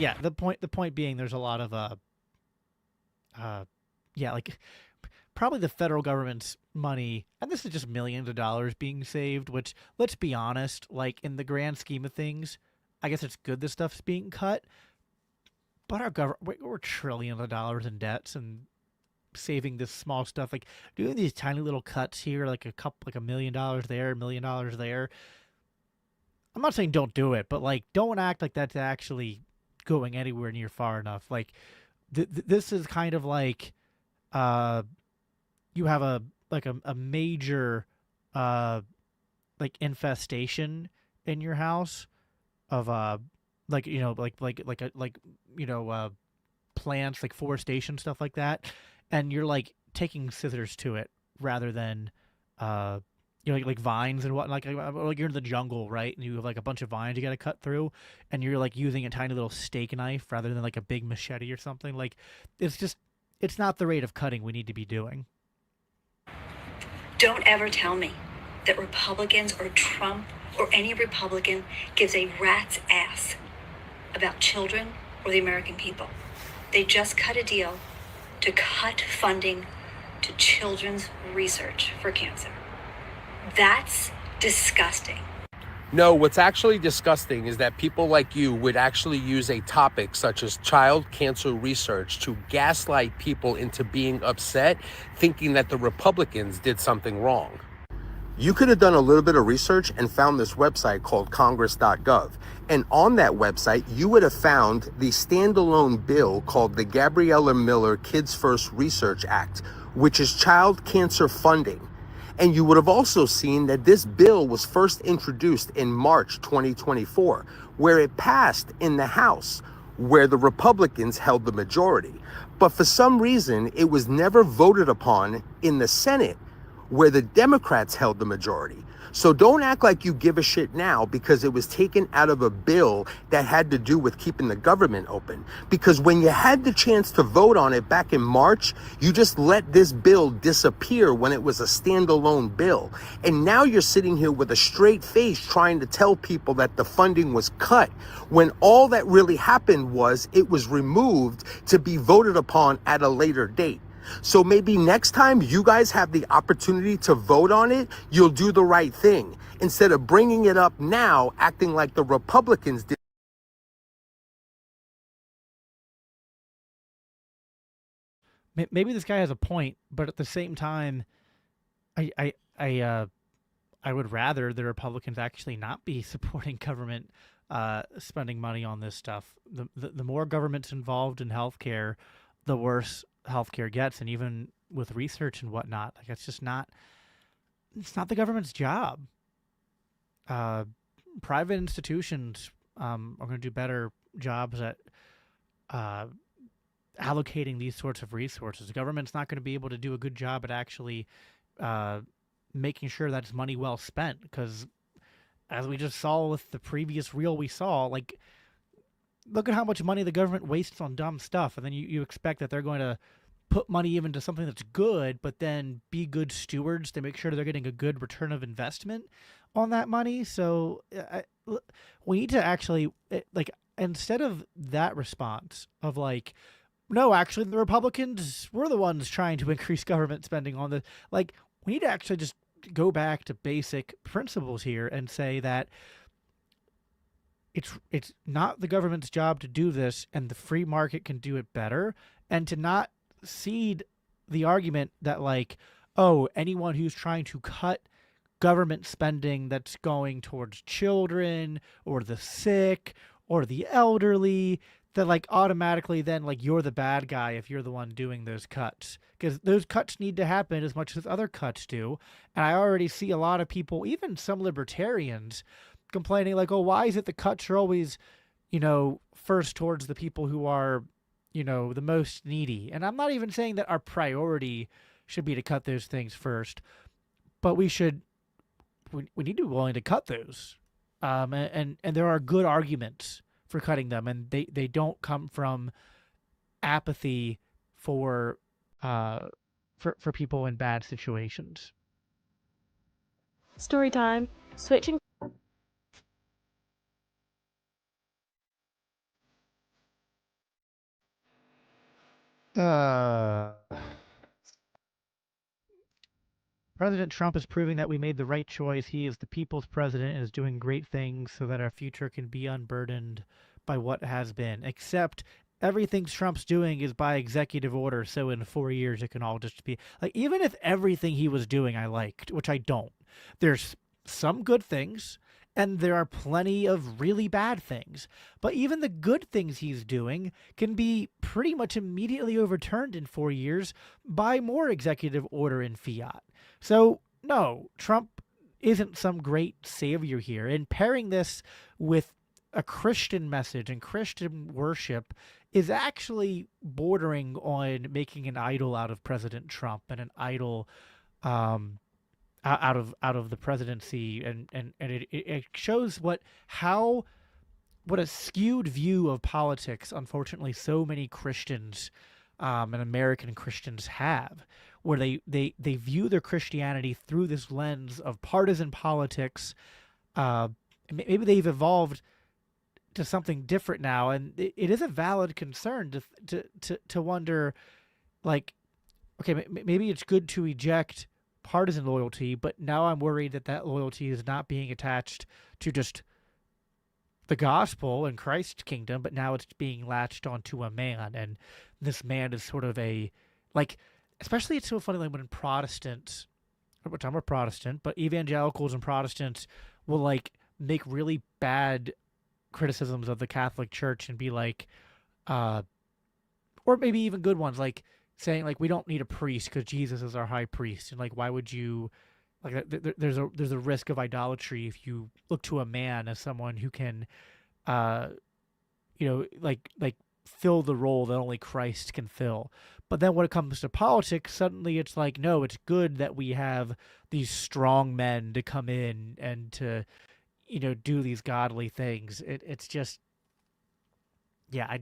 yeah, the point being, there's a lot of probably the federal government's money, and this is just millions of dollars being saved, which, let's be honest, in the grand scheme of things, I guess it's good this stuff's being cut, but our government, we're trillions of dollars in debts, and saving this small stuff, doing these tiny little cuts here, $1 million there, $1 million there. I'm not saying don't do it, but don't act like that's actually going anywhere near far enough. This is kind of you have a major infestation in your house of plants, forestation, stuff like that, and you're taking scissors to it rather than vines and what, you're in the jungle, right? And you have a bunch of vines you got to cut through, and you're using a tiny little steak knife rather than a big machete or something. It's not the rate of cutting we need to be doing. Don't ever tell me that Republicans or Trump or any Republican gives a rat's ass about children or the American people. They just cut a deal to cut funding to children's research for cancer. That's disgusting. No, what's actually disgusting is that people like you would actually use a topic such as child cancer research to gaslight people into being upset, thinking that the Republicans did something wrong. You could have done a little bit of research and found this website called congress.gov. And on that website, you would have found the standalone bill called the Gabriella Miller Kids First Research Act, which is child cancer funding. And you would have also seen that this bill was first introduced in March 2024, where it passed in the House, where the Republicans held the majority. But for some reason, it was never voted upon in the Senate, where the Democrats held the majority. So don't act like you give a shit now because it was taken out of a bill that had to do with keeping the government open. Because when you had the chance to vote on it back in March, you just let this bill disappear when it was a standalone bill. And now you're sitting here with a straight face trying to tell people that the funding was cut, when all that really happened was it was removed to be voted upon at a later date. So maybe next time you guys have the opportunity to vote on it, you'll do the right thing instead of bringing it up now, acting like the Republicans did. Maybe this guy has a point, but at the same time, I would rather the Republicans actually not be supporting government spending money on this stuff. The more government's involved in healthcare, the worse healthcare gets, and even with research and whatnot, like it's not the government's job. Private institutions are going to do better jobs at allocating these sorts of resources. The government's not going to be able to do a good job at actually making sure that's money well spent, because as we just saw with the previous reel we saw, like, look at how much money the government wastes on dumb stuff, and then you expect that they're going to put money even to something that's good, but then be good stewards to make sure they're getting a good return of investment on that money. So we need to actually, like, instead of that response of like, no, actually the Republicans were the ones trying to increase government spending on the, like, we need to actually just go back to basic principles here and say that it's not the government's job to do this, and the free market can do it better, and to not cede the argument that, like, oh, anyone who's trying to cut government spending that's going towards children or the sick or the elderly, that, like, automatically then, like, you're the bad guy if you're the one doing those cuts, because those cuts need to happen as much as other cuts do. And I already see a lot of people, even some libertarians, complaining like, oh, why is it the cuts are always, first towards the people who are, the most needy? And I'm not even saying that our priority should be to cut those things first, but we need to be willing to cut those. And there are good arguments for cutting them, and they don't come from apathy for people in bad situations. Story time. Switching. President Trump is proving that we made the right choice. He is the people's president and is doing great things so that our future can be unburdened by what has been. Except everything Trump's doing is by executive order, so in 4 years it can all just be like, even if everything he was doing I liked, which I don't, there's some good things and there are plenty of really bad things. But even the good things he's doing can be pretty much immediately overturned in 4 years by more executive order and fiat. So no, Trump isn't some great savior here. And pairing this with a Christian message and Christian worship is actually bordering on making an idol out of President Trump and an idol out of the presidency, and it shows what a skewed view of politics, unfortunately, so many Christians and American Christians have, where they view their Christianity through this lens of partisan politics. Maybe they've evolved to something different now, and it is a valid concern to wonder, like, okay, maybe it's good to eject partisan loyalty, but now I'm worried that loyalty is not being attached to just the gospel and Christ's kingdom, but now it's being latched onto a man, and this man is sort of a, like, especially it's so funny, like, when Protestants, which I'm a Protestant, but evangelicals and Protestants will, like, make really bad criticisms of the Catholic Church and be like, or maybe even good ones, like saying, like, we don't need a priest because Jesus is our high priest, and, like, why would you, like, there's a risk of idolatry if you look to a man as someone who can, like fill the role that only Christ can fill. But then when it comes to politics, suddenly it's like, no, it's good that we have these strong men to come in and to, do these godly things. It's just, yeah, I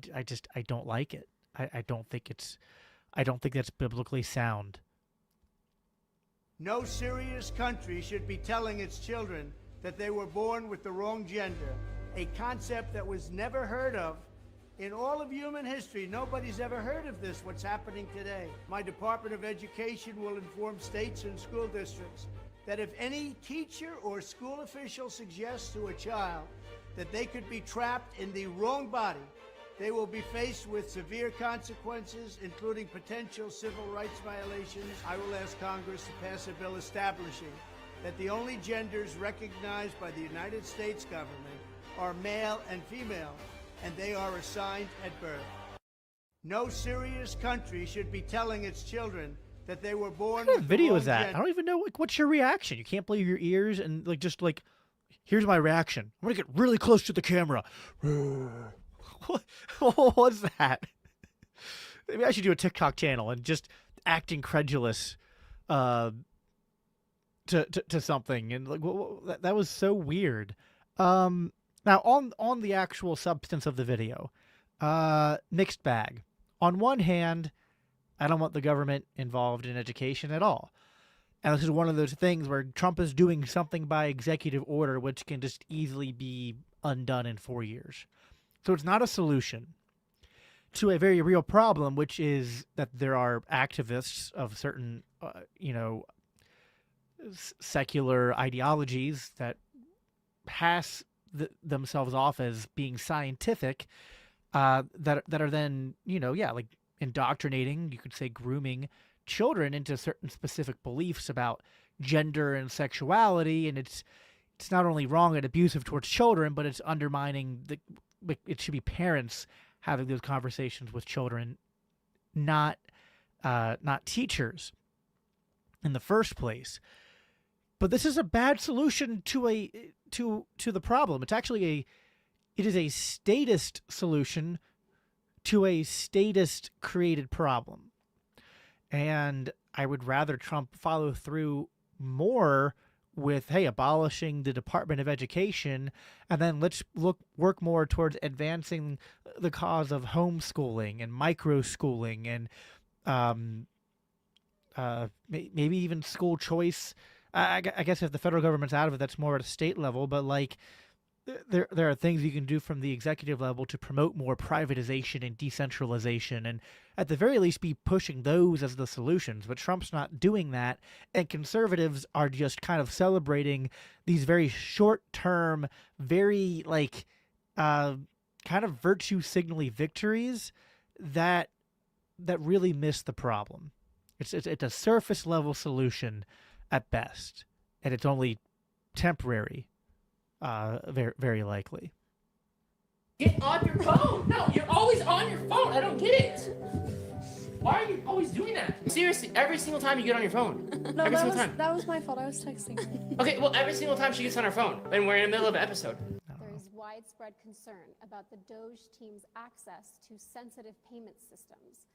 don't like it. I don't think that's biblically sound. No serious country should be telling its children that they were born with the wrong gender, a concept that was never heard of in all of human history. Nobody's ever heard of this, what's happening today. My Department of Education will inform states and school districts that if any teacher or school official suggests to a child that they could be trapped in the wrong body, they will be faced with severe consequences, including potential civil rights violations. I will ask Congress to pass a bill establishing that the only genders recognized by the United States government are male and female, and they are assigned at birth. No serious country should be telling its children that they were born What kind with of the video wrong is that? gender. I don't even know, what's your reaction? You can't believe your ears and here's my reaction. I'm gonna get really close to the camera. What was that? Maybe I should do a TikTok channel and just act incredulous to something, and that was so weird. Now on the actual substance of the video, mixed bag. On one hand, I don't want the government involved in education at all. And this is one of those things where Trump is doing something by executive order which can just easily be undone in 4 years. So it's not a solution to a very real problem, which is that there are activists of certain, secular ideologies that pass themselves off as being scientific, that are then, like indoctrinating, you could say grooming children into certain specific beliefs about gender and sexuality. And it's not only wrong and abusive towards children, but it's undermining it should be parents having those conversations with children, not teachers in the first place. But this is a bad solution to the problem. It is a statist solution to a statist created problem. And I would rather Trump follow through more with, hey, abolishing the Department of Education, and then let's work more towards advancing the cause of homeschooling and micro-schooling and maybe even school choice. I guess if the federal government's out of it, that's more at a state level, but there are things you can do from the executive level to promote more privatization and decentralization, and at the very least be pushing those as the solutions. But Trump's not doing that, and conservatives are just kind of celebrating these very short-term, very kind of virtue signally victories that really miss the problem. It's a surface level solution at best, and it's only temporary. Very, very likely. Get on your phone. No, you're always on your phone. I don't get it. Why are you always doing that? Seriously, every single time you get on your phone. No, every single time. that was my fault. I was texting. Okay, well, every single time she gets on her phone, and we're in the middle of an episode. There is widespread concern about the Doge team's access to sensitive payment systems.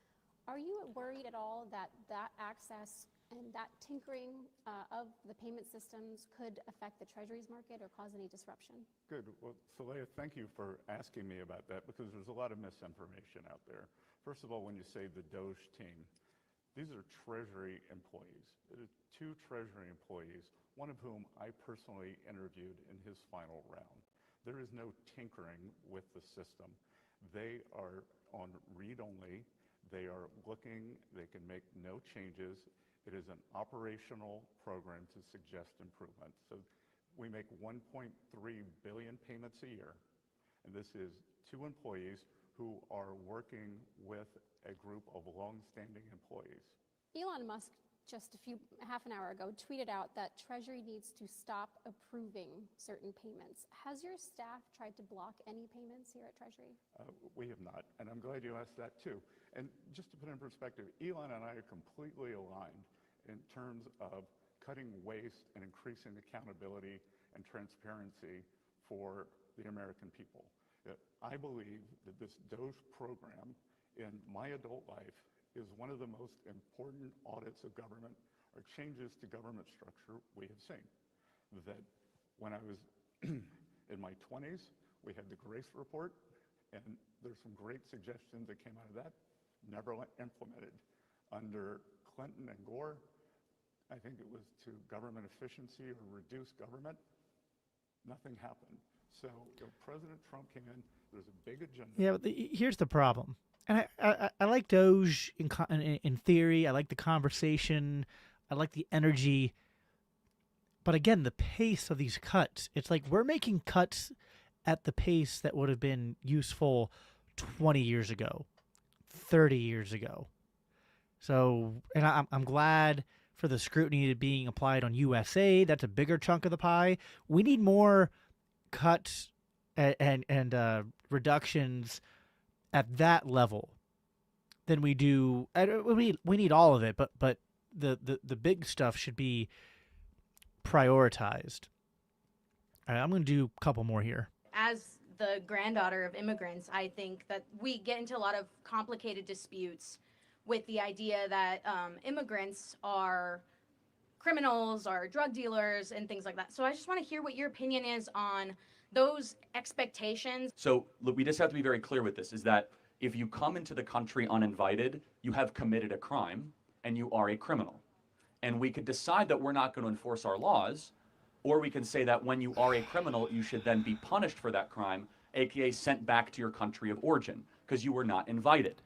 Are you worried at all that access and that tinkering of the payment systems could affect the treasuries market or cause any disruption? Good. Well, Saleha, thank you for asking me about that, because there's a lot of misinformation out there. First of all, when you say the Doge team, these are Treasury employees. It is 2 Treasury employees, one of whom I personally interviewed in his final round. There is no tinkering with the system. They are on read-only. They are looking, they can make no changes. It is an operational program to suggest improvement. So we make 1.3 billion payments a year, and this is 2 employees who are working with a group of long-standing employees. Elon Musk just half an hour ago tweeted out that Treasury needs to stop approving certain payments. Has your staff tried to block any payments here at Treasury? We have not, and I'm glad you asked that too. And just to put in perspective, Elon and I are completely aligned in terms of cutting waste and increasing accountability and transparency for the American people. I believe that this Doge program in my adult life is one of the most important audits of government or changes to government structure we have seen. That when I was in my 20s, we had the Grace Report, and there's some great suggestions that came out of that, never implemented. Under Clinton and Gore, I think it was to government efficiency or reduce government, nothing happened. So President Trump came in, there's a big agenda. Yeah, but here's the problem. And I like Doge in theory. I like the conversation. I like the energy. But again, the pace of these cuts, it's like we're making cuts at the pace that would have been useful 20 years ago, 30 years ago. So, and I'm glad for the scrutiny being applied on USA. That's a bigger chunk of the pie. We need more cuts and reductions at that level than we do. We need all of it, but the big stuff should be prioritized. All right, I'm going to do a couple more here. As the granddaughter of immigrants, I think that we get into a lot of complicated disputes with the idea that immigrants are criminals or drug dealers and things like that. So I just want to hear what your opinion is on those expectations. So look, we just have to be very clear with this, is that if you come into the country uninvited, you have committed a crime and you are a criminal. And we could decide that we're not going to enforce our laws, or we can say that when you are a criminal, you should then be punished for that crime, aka sent back to your country of origin, because you were not invited.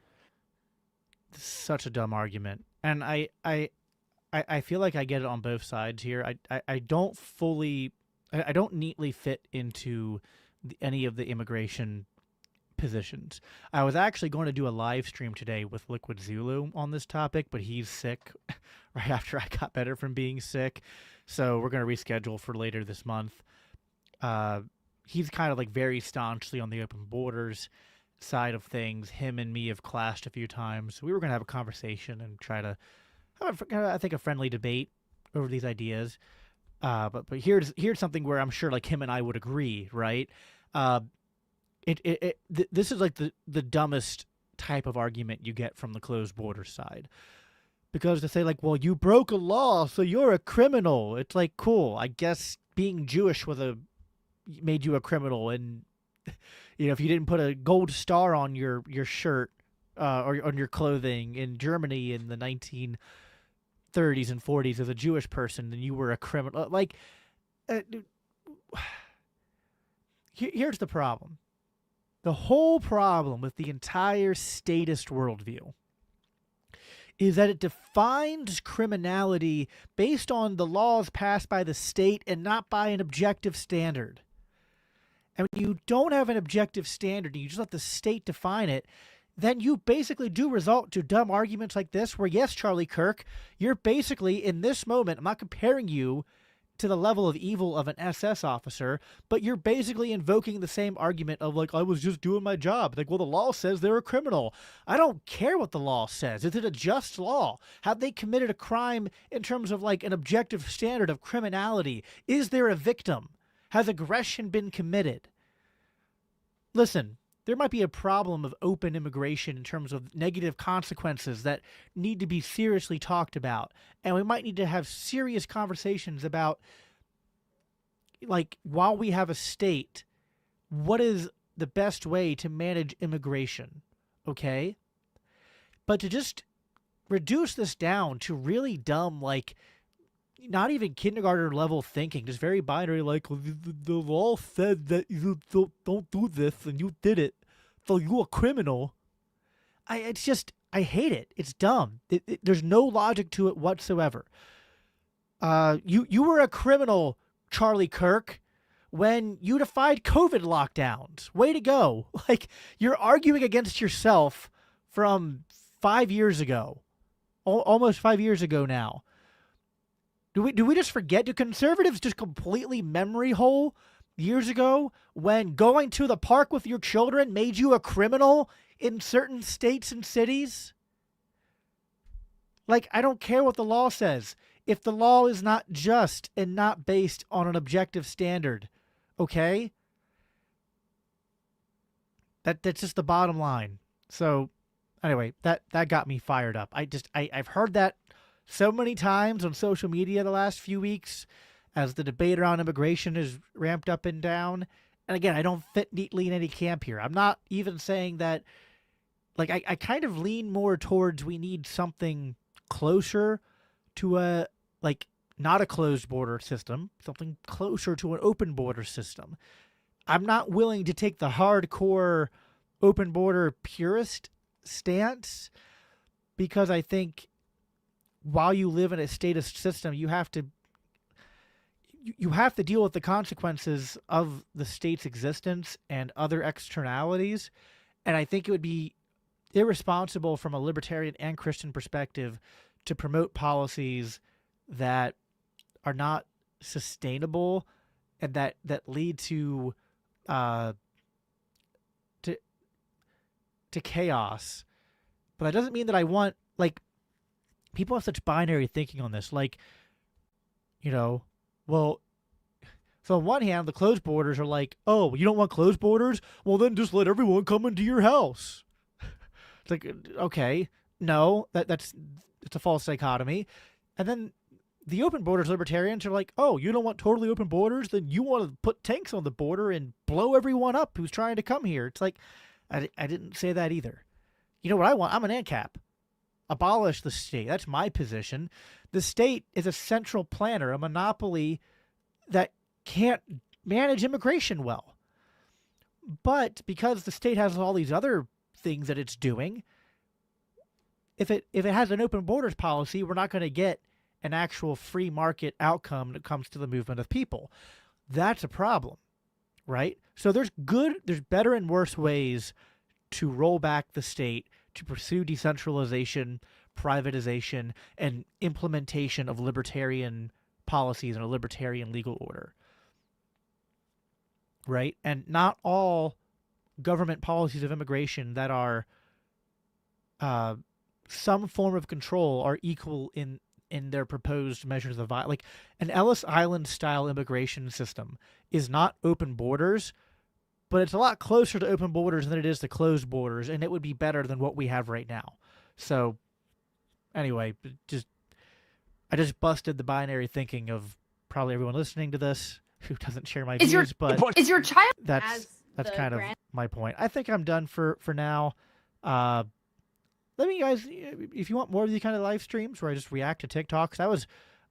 Such a dumb argument. And I feel like I get it on both sides here. I don't neatly fit into any of the immigration positions. I was actually going to do a live stream today with Liquid Zulu on this topic, but he's sick right after I got better from being sick. So we're going to reschedule for later this month. He's kind of like very staunchly on the open borders side of things. Him and me have clashed a few times. We were going to have a conversation and try to have, I think, a friendly debate over these ideas. But here's something where I'm sure like him and I would agree, right? This is like the dumbest type of argument you get from the closed border side. Because to say like, well, you broke a law, so you're a criminal. It's like, cool. I guess being Jewish made you a criminal, and if you didn't put a gold star on your shirt or on your clothing in Germany in the 1930s and 40s as a Jewish person, then you were a criminal. Like, here's the problem. The whole problem with the entire statist worldview is that it defines criminality based on the laws passed by the state and not by an objective standard. And when you don't have an objective standard and you just let the state define it, then you basically do result to dumb arguments like this where, yes, Charlie Kirk, you're basically, in this moment, I'm not comparing you to the level of evil of an SS officer, but you're basically invoking the same argument of like, I was just doing my job. Like, well, the law says they're a criminal. I don't care what the law says. Is it a just law? Have they committed a crime in terms of like an objective standard of criminality? Is there a victim? Has aggression been committed? Listen, there might be a problem of open immigration in terms of negative consequences that need to be seriously talked about. And we might need to have serious conversations about, like, while we have a state, what is the best way to manage immigration, okay? But to just reduce this down to really dumb, like, not even kindergarten level thinking, just very binary, like, the law said that you don't do this and you did it, so you're a criminal. I hate it. It's dumb. There's no logic to it whatsoever. You were a criminal, Charlie Kirk, when you defied COVID lockdowns. Way to go. Like, you're arguing against yourself from 5 years ago. Almost 5 years ago now. Do we just forget? Do conservatives just completely memory hole years ago when going to the park with your children made you a criminal in certain states and cities? Like, I don't care what the law says. If the law is not just and not based on an objective standard, okay? That's just the bottom line. So anyway, that got me fired up. I've heard that so many times on social media the last few weeks as the debate around immigration is ramped up and down. And again, I don't fit neatly in any camp here. I'm not even saying that, like, I kind of lean more towards we need something closer to a, like, not a closed border system, something closer to an open border system. I'm not willing to take the hardcore open border purist stance because I think while you live in a statist system, you have to deal with the consequences of the state's existence and other externalities. And I think it would be irresponsible from a libertarian and Christian perspective to promote policies that are not sustainable and that lead to chaos. But that doesn't mean that I want, like, people have such binary thinking on this. Like, well, so on one hand, the closed borders are like, oh, you don't want closed borders? Well, then just let everyone come into your house. It's like, okay, no, it's a false dichotomy. And then the open borders libertarians are like, oh, you don't want totally open borders? Then you want to put tanks on the border and blow everyone up who's trying to come here. It's like, I didn't say that either. You know what I want? I'm an ANCAP. Abolish the state. That's my position. The state is a central planner, a monopoly that can't manage immigration well. But because the state has all these other things that it's doing, if it has an open borders policy, we're not going to get an actual free market outcome when it comes to the movement of people. That's a problem, right? So there's better and worse ways to roll back the state, to pursue decentralization, privatization, and implementation of libertarian policies and a libertarian legal order, right? And not all government policies of immigration that are some form of control are equal in their proposed measures of violence. Like an Ellis Island style immigration system is not open borders, but it's a lot closer to open borders than it is to closed borders, and it would be better than what we have right now. So anyway, I just busted the binary thinking of probably everyone listening to this who doesn't share my views, but Is your child? that's kind of my point. I think I'm done for now. Let me guys, if you want more of these kind of live streams where I just react to TikToks, that was,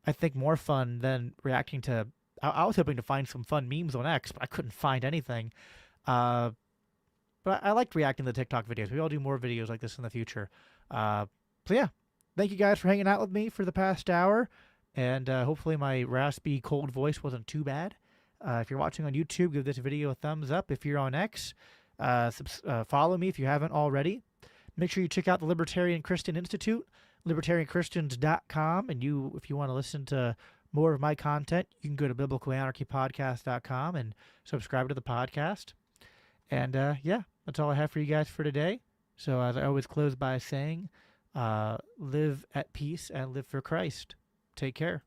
I think, more fun than reacting to. I was hoping to find some fun memes on X, but I couldn't find anything. But I liked reacting to the TikTok videos. We all do more videos like this in the future. So yeah, thank you guys for hanging out with me for the past hour, and hopefully my raspy, cold voice wasn't too bad. If you're watching on YouTube, give this video a thumbs up. If you're on X, follow me if you haven't already. Make sure you check out the Libertarian Christian Institute, libertarianchristians.com, and if you want to listen to more of my content, you can go to biblicalanarchypodcast.com and subscribe to the podcast. And yeah, that's all I have for you guys for today. So as I always close by saying, live at peace and live for Christ. Take care.